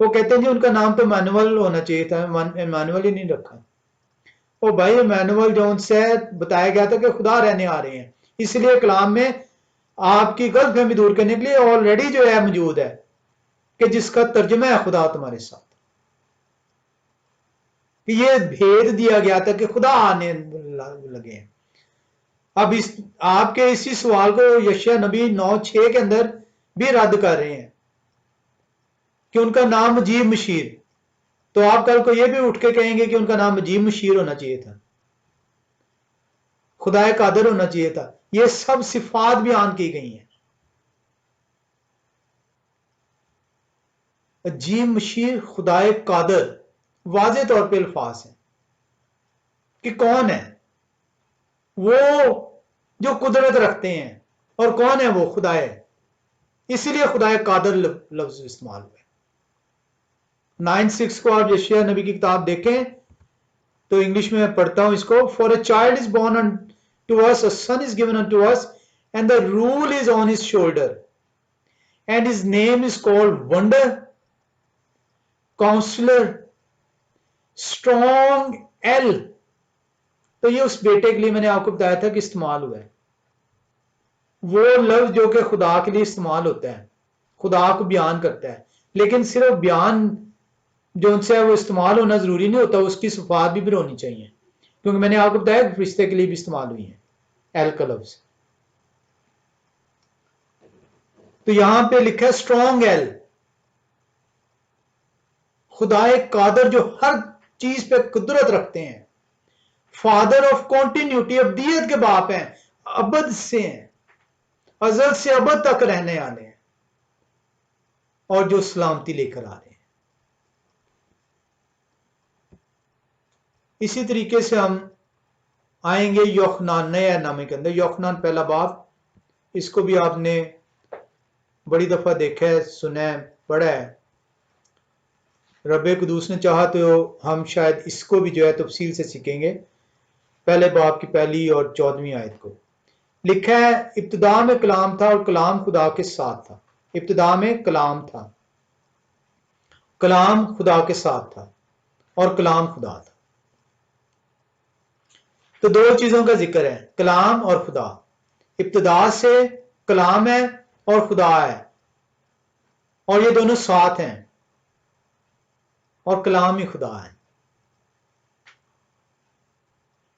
وہ کہتے ہیں جی ان کا نام تو مینول ہونا چاہیے تھا، مینول ہی نہیں رکھا۔ وہ بھائی مینول جو ان سے بتایا گیا تھا کہ خدا رہنے آ رہے ہیں، اس لیے کلام میں آپ کی غلط فہمی دور کرنے کے لیے آلریڈی جو ہے موجود ہے کہ جس کا ترجمہ ہے خدا تمہارے ساتھ، کہ یہ بھید دیا گیا تھا کہ خدا آنے لگے ہیں۔ اب آپ کے اسی سوال کو یشیا نبی 9:6 کے اندر بھی رد کر رہے ہیں کہ ان کا نام مجیب مشیر، تو آپ کل کو یہ بھی اٹھ کے کہیں گے کہ ان کا نام مجیب مشیر ہونا چاہیے تھا، خدا قادر ہونا چاہیے تھا۔ یہ سب صفات بیان کی گئی ہیں۔ عجیب مشیر، خدا قادر، واضح طور پہ الفاظ ہیں کہ کون ہے وہ جو قدرت رکھتے ہیں، اور کون ہے وہ خدا ہے، اسی لیے خدا قادر لفظ استعمال ہوا ہے۔ 9:6 کو آپ یشیا نبی کی کتاب دیکھیں تو انگلش میں پڑھتا ہوں اس کو، for a child is born unto us, a son is given unto us, and the rule is on his shoulder, and his name is called Wonder, Counselor, Strong L۔ تو یہ اس بیٹے کے لیے میں نے آپ کو بتایا تھا کہ استعمال ہوا ہے، وہ لفظ جو کہ خدا کے لیے استعمال ہوتا ہے، خدا کو بیان کرتا ہے، لیکن صرف بیان جو ان سے وہ استعمال ہونا ضروری نہیں ہوتا، اس کی صفات بھی پھر ہونی چاہیے، کیونکہ میں نے آپ کو بتایا کہ فرشتے کے لیے بھی استعمال ہوئی ہیں ایل کا لفظ۔ تو یہاں پہ لکھا ہے اسٹرانگ ایل، خدا قادر جو ہر چیز پہ قدرت رکھتے ہیں، فادر آف کنٹینیوٹی، ابدیت کے باپ ہیں، ابد سے ہیں، ازل سے ابد تک رہنے والے ہیں، اور جو سلامتی لے کر آ رہے ہیں۔ اسی طریقے سے ہم آئیں گے یوحنا نیا نامے کے اندر، یوحنا پہلا باب، اس کو بھی آپ نے بڑی دفعہ دیکھا ہے، سنا ہے، پڑھا ہے۔ رب قدوس نے چاہا تو ہم شاید اس کو بھی جو ہے تفصیل سے سیکھیں گے۔ پہلے باب کی 1 اور 14 آیت کو لکھا ہے، ابتدا میں کلام تھا اور کلام خدا کے ساتھ تھا۔ ابتدا میں کلام تھا، کلام خدا کے ساتھ تھا، اور کلام خدا تھا۔ تو دو چیزوں کا ذکر ہے، کلام اور خدا۔ ابتدا سے کلام ہے اور خدا ہے، اور یہ دونوں ساتھ ہیں، اور کلام ہی خدا ہے۔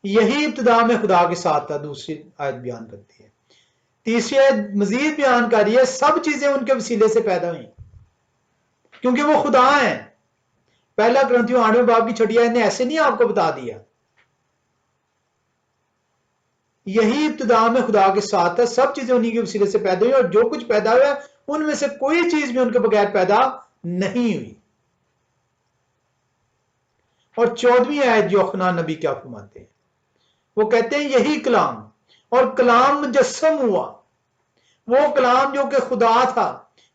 یہی ابتدا میں خدا کے ساتھ تھا، دوسری آیت بیان کرتی ہے۔ تیسری آیت مزید بیان کر رہی ہے سب چیزیں ان کے وسیلے سے پیدا ہوئیں، کیونکہ وہ خدا ہیں۔ پہلا کرنتھیوں 8 باب کی 6 آیت نے ایسے نہیں آپ کو بتا دیا، یہی ابتدا میں خدا کے ساتھ ہے، سب چیزیں انہی کے وسیلے سے پیدا ہوئی، اور جو کچھ پیدا ہوا ان میں سے کوئی چیز بھی ان کے بغیر پیدا نہیں ہوئی۔ اور 14 آیت یوحنا نبی کیا فرماتے ہیں؟ وہ کہتے ہیں یہی کلام، اور کلام مجسم ہوا، وہ کلام جو کہ خدا تھا،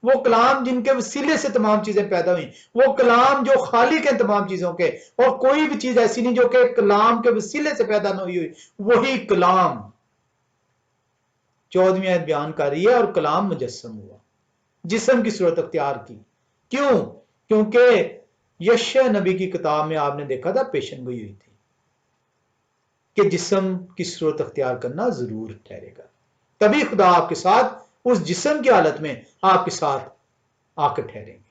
وہ کلام جن کے وسیلے سے تمام چیزیں پیدا ہوئیں، وہ کلام جو خالق ہیں تمام چیزوں کے، اور کوئی بھی چیز ایسی نہیں جو کہ کلام کے وسیلے سے پیدا نہ ہوئی، وہی کلام 14 آیت بیان کر رہی ہے، اور کلام مجسم ہوا، جسم کی صورت اختیار کی۔ کیوں؟ کیونکہ یشیا نبی کی کتاب میں آپ نے دیکھا تھا پیشن گوئی ہوئی تھی کہ جسم کی صورت اختیار کرنا ضرور ٹھہرے گا، تبھی خدا آپ کے ساتھ اس جسم کی حالت میں آپ کے ساتھ آ کر ٹھہریں گے۔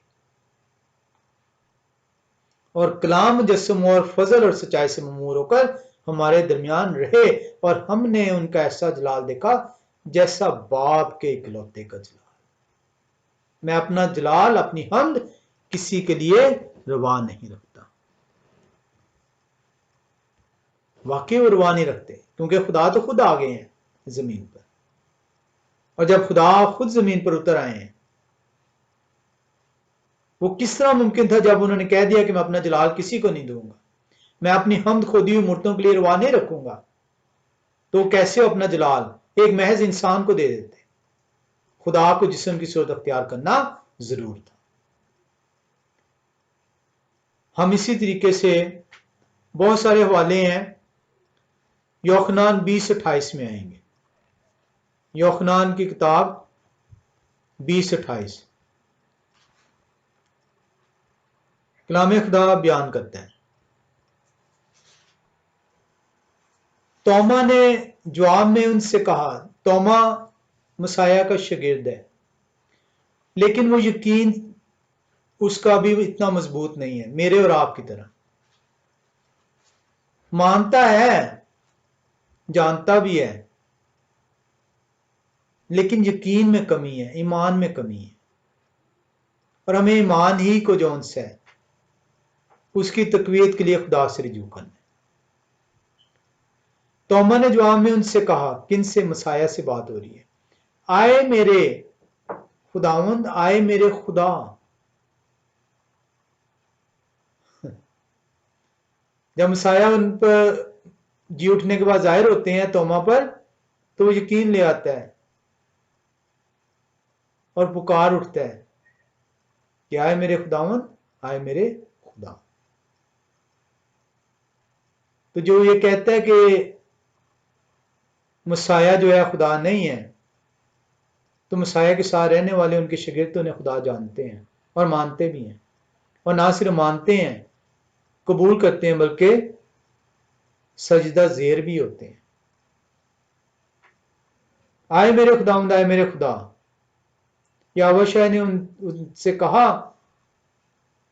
اور کلام مجسم اور فضل اور سچائی سے ممور ہو کر ہمارے درمیان رہے، اور ہم نے ان کا ایسا جلال دیکھا جیسا باپ کے اکلوتے کا جلال۔ میں اپنا جلال، اپنی حمد کسی کے لیے روا نہیں رکھتا، واقعی وہ روا نہیں رکھتے، کیونکہ خدا تو خود آ گئے ہیں زمین پر، اور جب خدا خود زمین پر اتر آئے ہیں، وہ کس طرح ممکن تھا جب انہوں نے کہہ دیا کہ میں اپنا جلال کسی کو نہیں دوں گا، میں اپنی حمد خودی ہوئی مورتوں کے لیے روا نہیں رکھوں گا، تو کیسے اپنا جلال ایک محض انسان کو دے دیتے؟ خدا کو جسم کی صورت اختیار کرنا ضرور تھا۔ ہم اسی طریقے سے بہت سارے حوالے ہیں، یوحنا 20:28 میں آئیں گے، یوحنا کی کتاب 20:28۔ کلام خدا بیان کرتا ہے، توما نے جواب میں ان سے کہا، توما مسیح کا شاگرد ہے، لیکن وہ یقین اس کا بھی اتنا مضبوط نہیں ہے میرے اور آپ کی طرح، مانتا ہے، جانتا بھی ہے، لیکن یقین میں کمی ہے، ایمان میں کمی ہے، اور ہمیں ایمان ہی کو جون سے ہے اس کی تقویت کے لیے خدا سے رجوع کرنا ہے۔ توما نے جواب میں ان سے کہا، کن سے؟ مسیح سے بات ہو رہی ہے، آئے میرے خداوند، آئے میرے خدا۔ جب مسیح ان پر جی اٹھنے کے بعد ظاہر ہوتے ہیں توما پر، تو وہ یقین لے آتا ہے اور پکار اٹھتا ہے کہ آئے میرے خداوند، آئے میرے خدا۔ تو جو یہ کہتا ہے کہ مسیح جو ہے خدا نہیں ہے، تو مسیح کے ساتھ رہنے والے ان کے شاگرد انہیں خدا جانتے ہیں اور مانتے بھی ہیں، اور نہ صرف مانتے ہیں، قبول کرتے ہیں، بلکہ سجدہ زیر بھی ہوتے ہیں۔ آئے میرے خداوند، آئے میرے خدا۔ یہوہ شاہ نے ان سے کہا،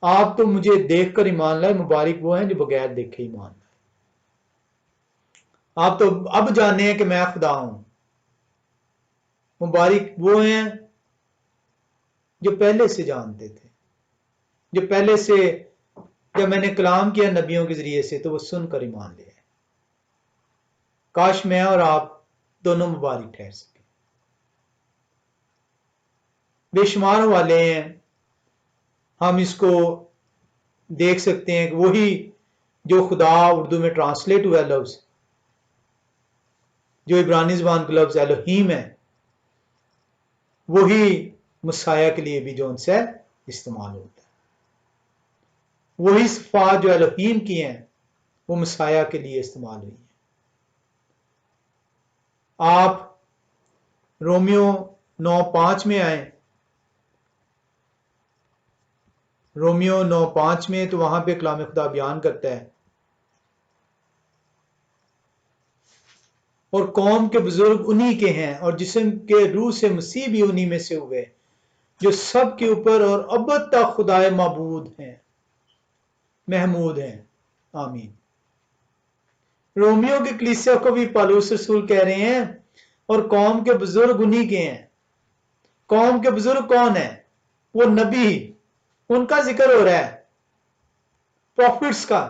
آپ تو مجھے دیکھ کر ایمان لائے، مبارک وہ ہیں جو بغیر دیکھے ایمان لائے۔ آپ تو اب جانے ہیں کہ میں خدا ہوں، مبارک وہ ہیں جو پہلے سے جانتے تھے، جو پہلے سے جب میں نے کلام کیا نبیوں کے ذریعے سے تو وہ سن کر ایمان لے آئے۔ کاش میں اور آپ دونوں مبارک ٹھہر سکیں۔ بے شمار والے ہیں، ہم اس کو دیکھ سکتے ہیں کہ وہی جو خدا اردو میں ٹرانسلیٹ ہوا لفظ، جو عبرانی زبان کا لفظ الوہیم ہے، وہی مسیح کے لیے بھی جو ان سے استعمال ہوتا ہے۔ وہی صفات جو الوہیم کی ہیں وہ مسیح کے لیے استعمال ہوئی ہیں۔ آپ رومیو 9:5 میں آئیں، رومیو 9:5 میں تو وہاں پہ کلام خدا بیان کرتا ہے، اور قوم کے بزرگ انہی کے ہیں، اور جسم کے روح سے مسیح بھی انہی میں سے ہوئے، جو سب کے اوپر اور ابد تک خدائے معبود ہیں، محمود ہیں، آمین۔ رومیو کی کلیسیا کو بھی پالوس رسول کہہ رہے ہیں، اور قوم کے بزرگ انہی کے ہیں۔ قوم کے بزرگ کون ہیں؟ وہ نبی، ان کا ذکر ہو رہا ہے، پروفٹس کا،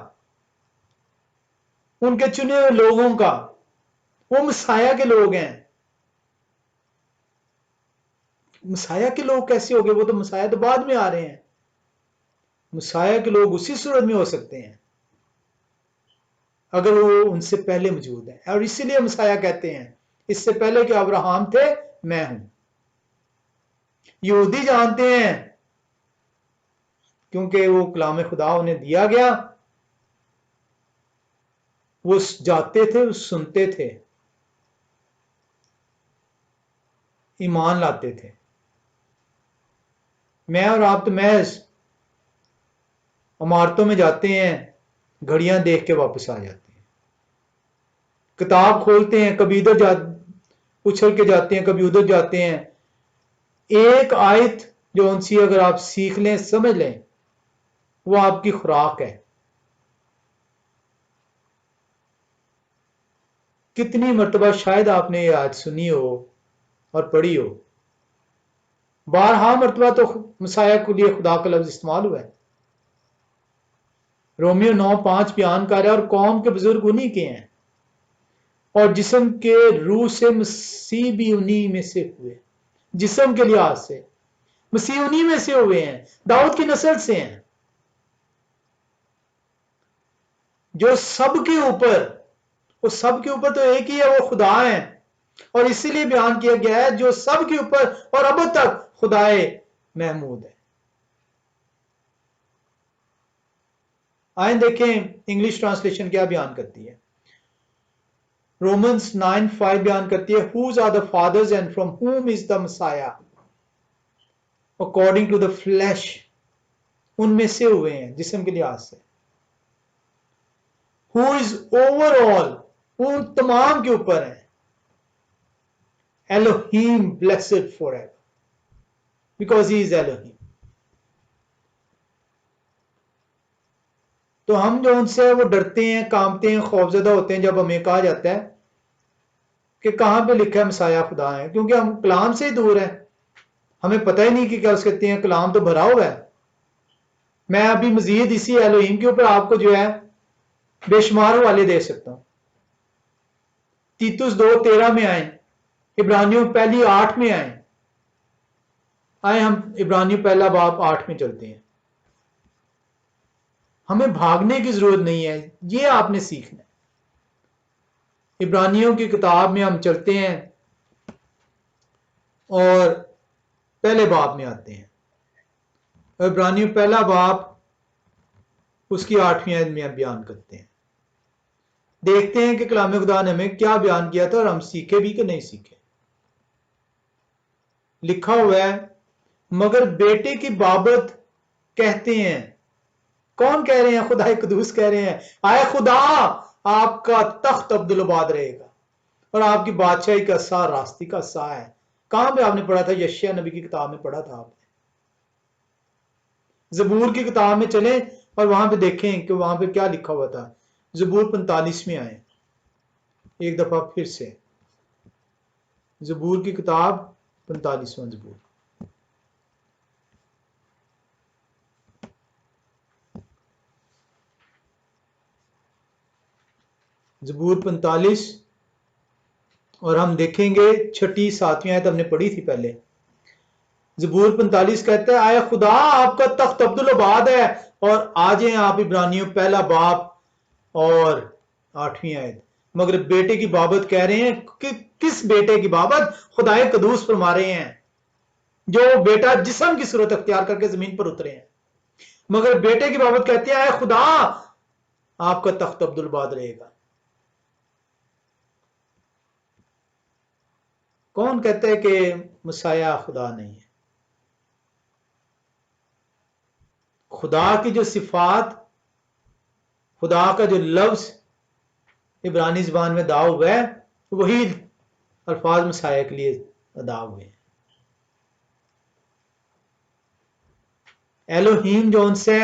ان کے چنے ہوئے لوگوں کا، وہ مسیح کے لوگ ہیں۔ مسیح کے لوگ کیسے ہو گئے؟ وہ تو مسیح تو بعد میں آ رہے ہیں۔ مسیح کے لوگ اسی صورت میں ہو سکتے ہیں اگر وہ ان سے پہلے موجود ہیں، اور اسی لیے مسیح کہتے ہیں اس سے پہلے کہ ابراہم تھے میں ہوں۔ یہودی جانتے ہیں کیونکہ وہ کلام خدا انہیں دیا گیا، وہ جاتے تھے، وہ سنتے تھے، ایمان لاتے تھے۔ میں اور آپ تو محض عمارتوں میں جاتے ہیں، گھڑیاں دیکھ کے واپس آ جاتے ہیں، کتاب کھولتے ہیں، کبھی ادھر اچھل کے جاتے ہیں، کبھی ادھر جاتے ہیں۔ ایک آیت جو ان سی اگر آپ سیکھ لیں، سمجھ لیں، وہ آپ کی خوراک ہے۔ کتنی مرتبہ شاید آپ نے یہ آیت سنی ہو اور پڑھی ہو، بارہا مرتبہ تو مسیح کے لیے خدا کا لفظ استعمال ہوا ہے۔ رومیو 9:5 بیان کر رہا ہے، اور قوم کے بزرگ انہی کے ہیں، اور جسم کے روح سے مسیح بھی انہی میں سے ہوئے۔ جسم کے لحاظ سے مسیح انہی میں سے ہوئے ہیں، داؤد کی نسل سے ہیں، جو سب کے اوپر، وہ سب کے اوپر تو ایک ہی ہے، وہ خدا ہیں، اور اسی لیے بیان کیا گیا ہے جو سب کے اوپر اور اب تک خدائے محمود ہے۔ آئیں دیکھیں انگلش ٹرانسلیشن کیا بیان کرتی ہے۔ رومنز 9:5 بیان کرتی ہے، whose are the fathers and from whom is the Messiah according to the flesh, ان میں سے ہوئے ہیں جسم کے لحاظ سے. ہو از اوور آل، وہ تمام کے اوپر ہیں. Elohim blessed forever because he is Elohim. تو ہم جو ان سے وہ ڈرتے ہیں، کانپتے ہیں، خوفزدہ ہوتے ہیں جب ہمیں کہا جاتا ہے کہ کہاں پہ لکھا ہے مسیح خدا ہے، کیونکہ ہم کلام سے ہی دور ہیں، ہمیں پتہ ہی نہیں کہ کیا اس کہتے ہیں، کلام تو بھرا ہوا ہے. میں ابھی مزید اسی ایلوہیم کے اوپر آپ کو جو ہے بے شمار حوالے دے سکتا ہوں. تیتس 2:13 میں آئیں، عبرانیوں پہلی 8 میں آئیں. آئیں ہم عبرانیوں پہلا باب 8 میں چلتے ہیں. ہمیں بھاگنے کی ضرورت نہیں ہے، یہ آپ نے سیکھنا ہے. عبرانیوں کی کتاب میں ہم چلتے ہیں اور پہلے باب میں آتے ہیں. عبرانیوں پہلا باب اس کی 8ویں آیت میں بیان کرتے ہیں. دیکھتے ہیں کہ کلام خدا نے ہمیں کیا بیان کیا تھا اور ہم سیکھے بھی کہ نہیں سیکھے. لکھا ہوا ہے مگر بیٹے کی بابت کہتے ہیں. کون کہہ رہے ہیں؟ خدا قدوس کہہ رہے ہیں، آئے خدا آپ کا تخت عبدالآباد رہے گا اور آپ کی بادشاہی کا سا راستی کا سا ہے. کہاں پہ آپ نے پڑھا تھا؟ یشیاہ نبی کی کتاب میں پڑھا تھا آپ نے. زبور کی کتاب میں چلیں اور وہاں پہ دیکھیں کہ وہاں پہ کیا لکھا ہوا تھا. زبور 45 میں آئے ایک دفعہ پھر سے. زبور کی کتاب 45واں زبور. زبور 45 اور ہم دیکھیں گے 6 7 آیت ہم نے پڑھی تھی پہلے. زبور 45 کہتا ہے آئے خدا آپ کا تخت عبدالآباد ہے. اور آ جائیں آپ عبرانیوں پہلا باب اور 8ویں آیت. مگر بیٹے کی بابت کہہ رہے ہیں کہ کس بیٹے کی بابت؟ خدائے قدوس فرما رہے ہیں جو بیٹا جسم کی صورت اختیار کر کے زمین پر اترے ہیں. مگر بیٹے کی بابت کہتے ہیں اے خدا آپ کا تخت عبدالآباد رہے گا. کون کہتا ہے کہ مسیح خدا نہیں ہے؟ خدا کی جو صفات، خدا کا جو لفظ عبرانی زبان میں ادا ہوا ہے وہی الفاظ مسیح کے لیے ادا ہوئے ہیں. ایلوہیم جو ان سے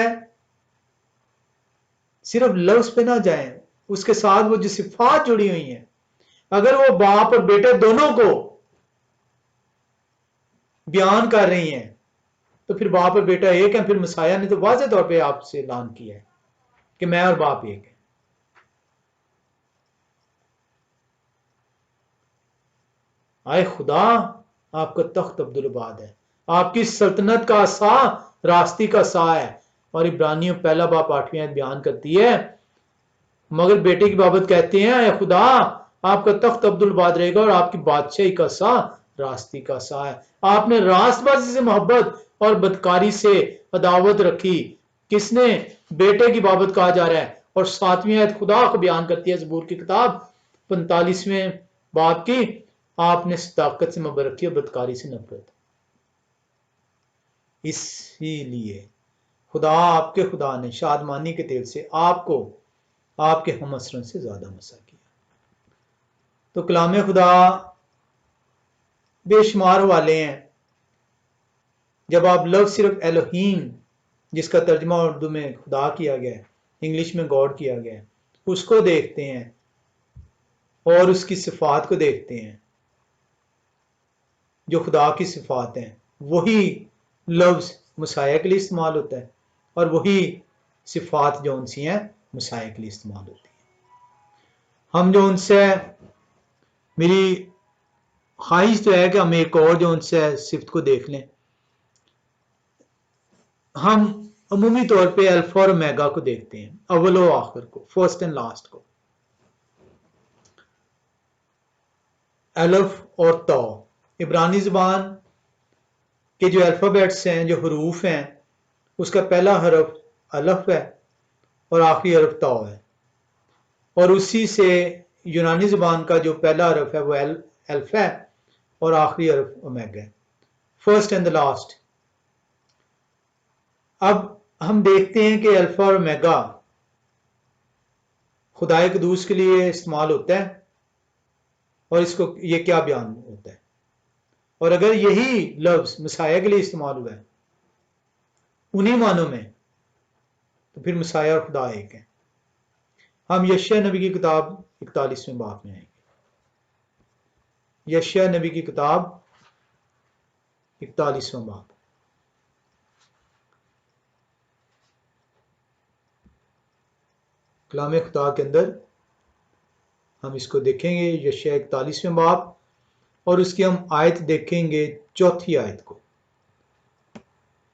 صرف لفظ پہ نہ جائیں، اس کے ساتھ وہ جو صفات جڑی ہوئی ہیں، اگر وہ باپ اور بیٹے دونوں کو بیان کر رہی ہیں تو پھر باپ اور بیٹا ایک ہیں. پھر مسیح نے تو واضح طور پہ آپ سے اعلان کیا ہے کہ میں اور باپ ایک ہیں. آئے خدا آپ کا تخت عبدالآباد ہے، آپ کی سلطنت کا سا راستی کا سا ہے. اور عبرانیوں پہلا باب 8ویں آیت بیان کرتی ہے مگر بیٹے کی بابت کہتے ہیں اے خدا آپ کا تخت عبدالآباد رہے گا اور آپ کی بادشاہی کا سا راستی کا سا ہے. آپ نے راست بازی سے محبت اور بدکاری سے عداوت رکھی. کس نے؟ بیٹے کی بابت کہا جا رہا ہے. اور 7ویں آیت خدا کو بیان کرتی ہے زبور کی کتاب 45ویں باب کی، آپ نے صداقت سے محبت رکھی اور بدکاری سے نفرت. اسی لیے خدا آپ کے خدا نے شادمانی کے تیل سے آپ کو آپ کے ہم عصروں سے زیادہ مسا کیا. تو کلام خدا بے شمار والے ہیں. جب آپ لفظ صرف ایلوہیم جس کا ترجمہ اردو میں خدا کیا گیا ہے، انگلش میں گاڈ کیا گیا ہے، اس کو دیکھتے ہیں اور اس کی صفات کو دیکھتے ہیں جو خدا کی صفات ہیں، وہی لفظ مسیح کے لیے استعمال ہوتا ہے اور وہی صفات جو ان سی ہیں مسیح کے لیے استعمال ہوتی ہیں. ہم جو ان سے میری خواہش تو ہے کہ ہم ایک اور جو ان سے صفت کو دیکھ لیں. ہم عمومی طور پہ الفا اور اومیگا کو دیکھتے ہیں، اول و آخر کو، فرسٹ اینڈ لاسٹ کو. الف اور تو عبرانی زبان کے جو الفابیٹس ہیں، جو حروف ہیں، اس کا پہلا حرف الف ہے اور آخری حرف تو ہے. اور اسی سے یونانی زبان کا جو پہلا حرف ہے وہ الف ہے اور آخری حرف اومیگا ہے. First and last. اب ہم دیکھتے ہیں کہ الفا اور اومیگا خدائے قدوس کے لیے استعمال ہوتا ہے، اور اس کو یہ کیا بیان ہوتا ہے؟ اور اگر یہی لفظ مسیح کے لیے استعمال ہوا ہے انہی معنوں میں، تو پھر مسیح اور خدا ایک ہے۔ ہم یشیاء نبی کی کتاب 41ویں باب میں آئیں گے۔ یشیاء نبی کی کتاب 41واں باب۔ کلام خدا کے اندر ہم اس کو دیکھیں گے، یشیاء 41ویں باب، اور اس کی ہم آیت دیکھیں گے، 4 آیت کو۔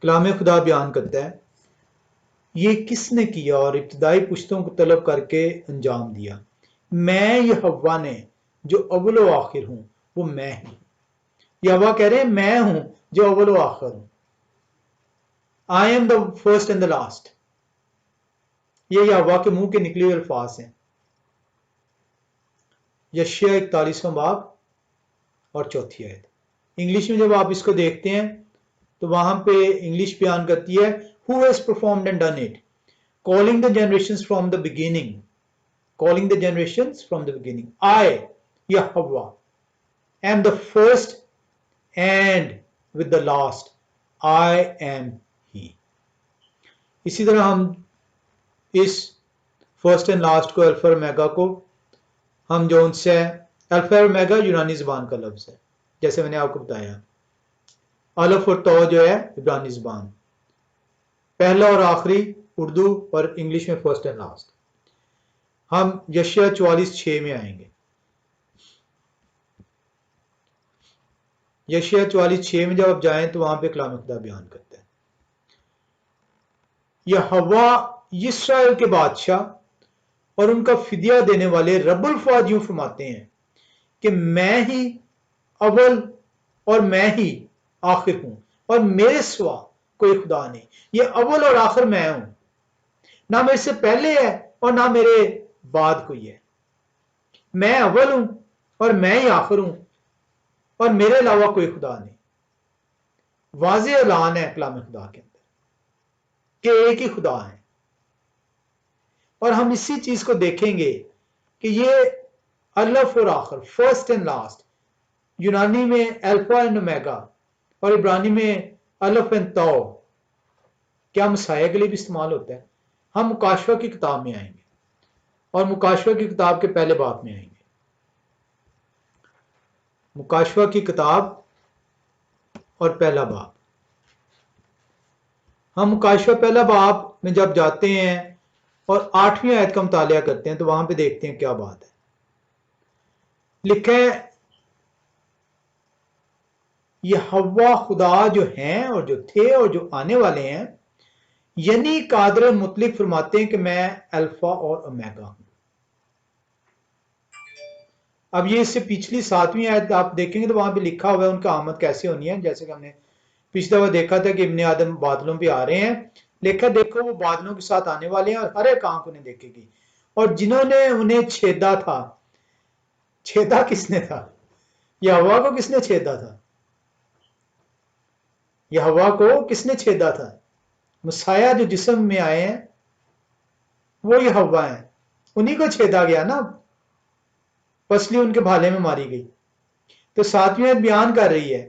کلام خدا بیان کرتا ہے، یہ کس نے کیا اور ابتدائی پشتوں کو طلب کر کے انجام دیا؟ میں یہوہ نے جو اول و آخر ہوں، وہ میں ہوں۔ یہوہ کہہ رہے ہیں میں ہوں جو اول و آخر ہوں۔ I am the first and the last۔ یہ یہوہ کے منہ کے نکلے ہوئے الفاظ ہیں۔ یشیاء 41واں باب اور 4 آیت۔ انگلش میں جب آپ اس کو دیکھتے ہیں تو وہاں پہ انگلش بیان کرتی ہے who has performed and done it, calling the generations from the beginning, calling the generations from the beginning, I Yahweh am the first and with the last, I am he۔ اسی طرح ہم اس first and last کو، alpha اور omega کو، ہم جو ان سے alpha اور اومیگا یونانی زبان کا لفظ ہے، جیسے میں نے آپ کو بتایا۔ الف اور تو جو ہے عبرانی زبان، پہلا اور آخری اردو اور انگلش میں فرسٹ اینڈ لاسٹ۔ ہم یشیاء 44:6 میں آئیں گے۔ یشیاء 44:6 میں جب آپ جائیں تو وہاں پہ کلام خدا بیان کرتا ہے، یہوہ اسرائیل کے بادشاہ اور ان کا فدیہ دینے والے رب الفاظ یوں فرماتے ہیں کہ میں ہی اول اور میں ہی آخر ہوں، اور میرے سوا کوئی خدا نہیں۔ یہ اول اور آخر میں ہوں، نہ میرے سے پہلے ہے اور نہ میرے بعد کوئی ہے۔ میں اول ہوں اور میں ہی آخر ہوں، اور میرے علاوہ کوئی خدا نہیں۔ واضح اعلان ہے کلام خدا کے اندر کہ ایک ہی خدا ہے۔ اور ہم اسی چیز کو دیکھیں گے کہ یہ الف اور آخر، فرسٹ اینڈ لاسٹ، یونانی میں الفا اینڈ اومیگا اور عبرانی میں الف اینڈ تو، کیا مسیح کے لیے بھی استعمال ہوتا ہے؟ ہم مکاشفہ کی کتاب میں آئیں گے، اور مکاشفہ کی کتاب کے پہلے باب میں آئیں گے۔ مکاشفہ کی کتاب اور پہلا باب۔ ہم مکاشفہ پہلا باب میں جب جاتے ہیں اور 8ویں آیت کا مطالعہ کرتے ہیں تو وہاں پہ دیکھتے ہیں کیا بات ہے۔ لکھا ہے یہوہ خدا جو ہیں اور جو تھے اور جو آنے والے ہیں، یعنی قادر مطلق فرماتے ہیں کہ میں الفا اور اومیگا ہوں۔ اب یہ اس سے پچھلی 7ویں آیت آپ دیکھیں گے تو وہاں پہ لکھا ہوا ہے ان کا آمد کیسے ہونی ہے، جیسے کہ ہم نے پچھلی دفعہ دیکھا تھا کہ ابن آدم بادلوں پہ آ رہے ہیں۔ لکھا دیکھو وہ بادلوں کے ساتھ آنے والے ہیں اور ہر ایک آنکھ انہیں دیکھے گی، اور جنہوں نے انہیں چھیدا تھا، چھیدا کس نے تھا؟ یہوہ کو کس نے چھیدا تھا؟ یہوہ کو کس نے چھیدا تھا؟ مسیح جو جسم میں آئے ہیں وہ یہوہ ہیں، انہی کو چھیدا گیا نا، پسلی ان کے بھالے میں ماری گئی۔ تو 7ویں آیت بیان کر رہی ہے،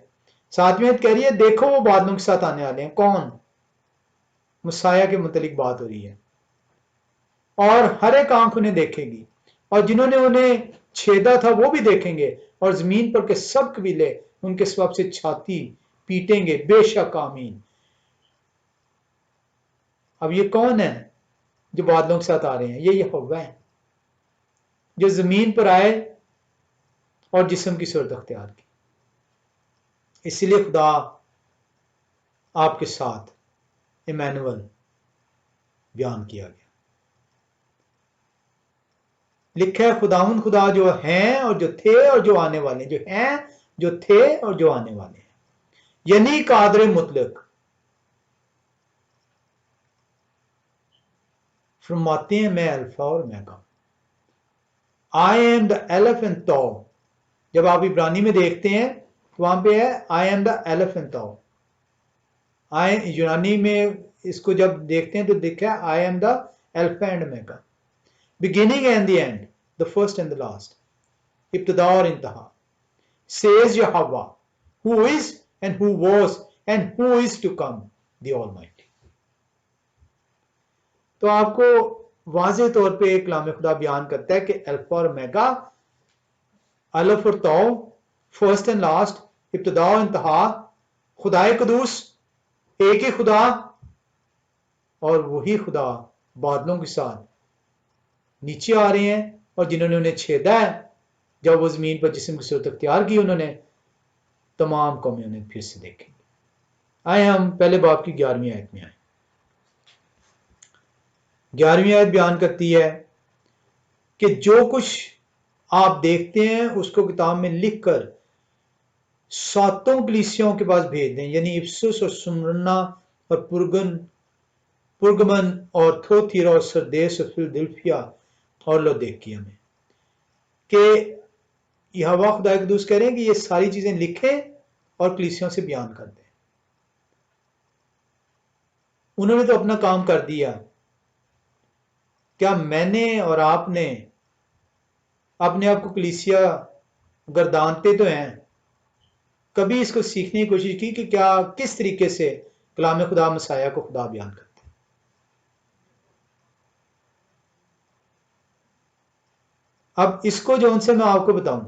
7ویں آیت کہہ رہی ہے دیکھو وہ بادلوں کے ساتھ آنے والے ہیں۔ کون؟ مسیح کے متعلق بات ہو رہی ہے، اور ہر ایک آنکھ انہیں دیکھے گی، اور جنہوں نے انہیں چھیدا تھا وہ بھی دیکھیں گے، اور زمین پر کے سب قبیلے ان کے سبب سے چھاتی پیٹیں گے، بے شک آمین۔ اب یہ کون ہے جو بادلوں کے ساتھ آ رہے ہیں؟ یہ یہوہ ہیں جو زمین پر آئے اور جسم کی صورت اختیار کی۔ اسی لیے خدا آپ کے ساتھ ایمینول بیان کیا گیا۔ لکھا ہے خداوند خدا جو ہیں اور جو تھے اور جو آنے والے ہیں، جو ہیں، جو تھے اور جو آنے والے ہیں، یعنی قادر مطلق فرماتے ہیں میں الفا اور omega, I am the Aleph and Tau۔ جب آپ عبرانی میں دیکھتے ہیں تو وہاں پہ ہے I am the Aleph and Tau۔ یونانی میں اس کو جب دیکھتے ہیں تو دیکھا ہے I am the Alpha and Omega, beginning and the end, the first and the last, ابتدا اور انتہا. Says Yahweh, who is and who was and who is to come, the Almighty. تو آپ کو واضح طور پہ کلام خدا بیان کرتا ہے کہ الفا اور اومیگا، الف اور تو، فرسٹ اینڈ لاسٹ، ابتدا و انتہا، خدائے قدوس، ایک ہی خدا، اور وہی خدا بادلوں کے ساتھ نیچے آ رہے ہیں، اور جنہوں نے انہیں چھیدا ہے جب وہ زمین پر جسم کی صورت اختیار کی، انہوں نے تمام قومیں انہیں پھر سے دیکھیں گے. آئے ہم پہلے باب کی 11ویں آیت میں آئیں. 11ویں آیت بیان کرتی ہے کہ جو کچھ آپ دیکھتے ہیں اس کو کتاب میں لکھ کر 7 کلیسیوں کے پاس بھیج دیں، یعنی افسس اور سمرنا اور پرگمن اور تھوتھیرا اور سردیس اور فلدلفیا اور لودیکیا میں، کہ یہوہ خدا قدوس کہہ رہے ہیں کہ یہ ساری چیزیں لکھیں اور کلیسیوں سے بیان کر دیں. انہوں نے تو اپنا کام کر دیا، کیا میں نے اور آپ نے اپنے آپ کو کلیسیا گردانتے تو ہیں؟ کبھی اس کو سیکھنے کی کوشش کی کہ کیا کس طریقے سے کلام خدا مسیح کو خدا بیان کرتے ہیں؟ اب اس کو جو ان سے میں آپ کو بتاؤں،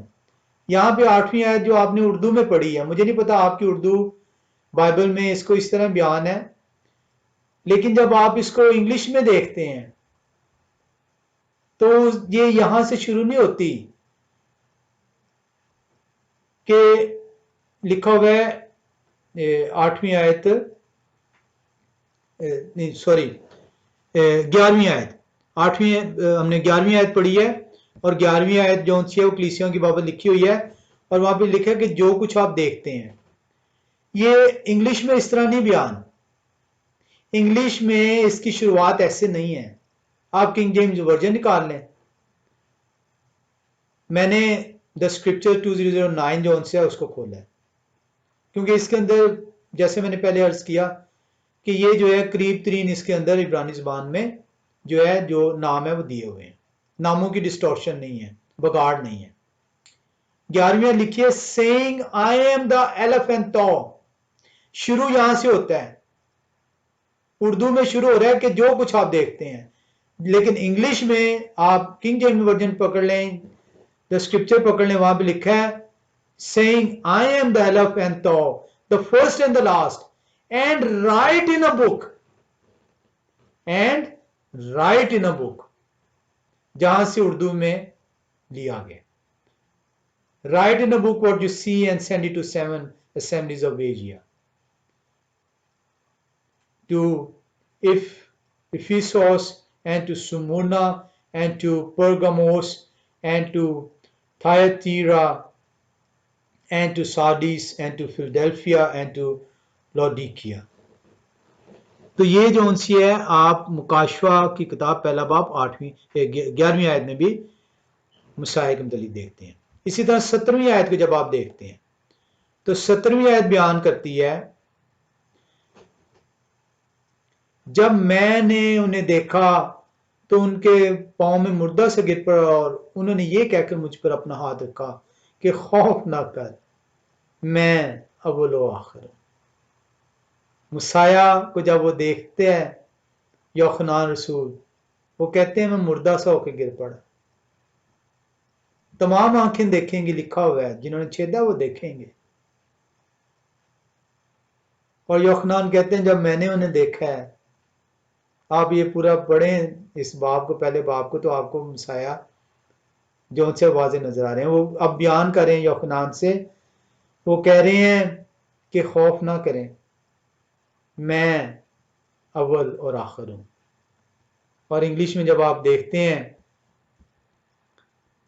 یہاں پہ 8ویں آیت جو آپ نے اردو میں پڑھی ہے، مجھے نہیں پتا آپ کی اردو بائبل میں اس کو اس طرح بیان ہے، لیکن جب آپ اس کو انگلش میں دیکھتے ہیں تو یہ یہاں سے شروع نہیں ہوتی کہ لکھا ہوا ہے 8ویں آیت، سوری 11ویں آیت، 8ویں ہم نے 11ویں آیت پڑھی ہے، اور 11ویں آیت جو سی ہے وہ کلیسیوں کی بابت لکھی ہوئی ہے، اور وہاں پہ لکھا ہے کہ جو کچھ آپ دیکھتے ہیں. یہ انگلش میں اس طرح نہیں بیان، انگلش میں اس کی شروعات ایسے نہیں ہے. آپ کنگ جیمز ورژن نکال لیں، میں نے دا اسکرپچر 2009 جو ان سے ہے اس کو کھولا ہے، کیونکہ اس کے اندر جیسے میں نے پہلے عرض کیا کہ یہ جو ہے قریب ترین اس کے اندر عبرانی زبان میں جو ہے جو نام ہے وہ دیے ہوئے ہیں، ناموں کی ڈسٹورشن نہیں ہے، بگاڑ نہیں ہے. 11ویں لکھیے seeing I am the elephant, شروع یہاں سے ہوتا ہے، اردو میں شروع ہو رہا ہے کہ جو کچھ آپ دیکھتے ہیں، لیکن انگلش میں آپ کنگ جیمز ورژن پکڑ لیں، دا اسکرپچر پکڑ لیں، وہاں پہ لکھا ہے saying I am the Aleph and Tau, the first and the last, and write in a book, جہاں سے اردو میں لیا گیا. Write in a book what you see and send it to 7 assemblies of Asia, to Ephesus and to Smyrna and to Pergamos and to Thyatira and to Sardis and to Philadelphia and to Laodicea. تو یہ جو انسی ہے آپ مکاشفہ کی کتاب پہلا باب 11ویں آیت میں بھی مسیح کے متعلق دیکھتے ہیں. اسی طرح 17ویں آیت کو جب آپ دیکھتے ہیں تو 17ویں آیت بیان کرتی ہے جب میں نے انہیں دیکھا تو ان کے پاؤں میں مردہ سے گر پڑا اور انہوں نے یہ کہہ کر مجھ پر اپنا ہاتھ رکھا کہ خوف نہ کر، میں اول و آخر ہوں. مسیح کو جب وہ دیکھتے ہیں یوحنا رسول، وہ کہتے ہیں میں مردہ سا ہو کے گر پڑا. تمام آنکھیں دیکھیں گی، لکھا ہوا ہے، جنہوں نے چھیدا وہ دیکھیں گے. اور یوحنا کہتے ہیں جب میں نے انہیں دیکھا ہے، آپ یہ پورا پڑھیں اس باب کو، پہلے باب کو، تو آپ کو مسیح جو ان سے واضح نظر آ رہے ہیں. وہ اب بیان کریں یوحنا سے، وہ کہہ رہے ہیں کہ خوف نہ کریں، میں اول اور آخر ہوں. اور انگلش میں جب آپ دیکھتے ہیں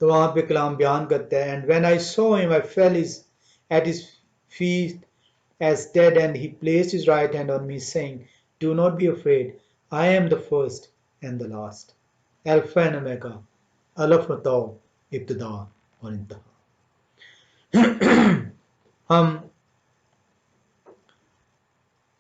تو وہاں پہ کلام بیان کرتا ہے and when I saw him I fell at his feet as dead, and he placed his right hand on me saying, do not be afraid, I am the first and the last, Alpha and Omega, الف و تو، ابتدا اور انتہا. ہم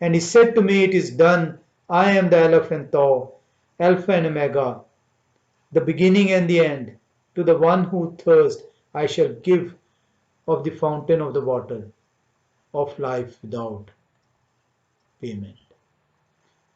And he said to me, it is done, I am the Aleph and Tau, Alpha and Omega, the beginning and the end. To the one who thirsts, I shall give of the fountain of the water of life without payment.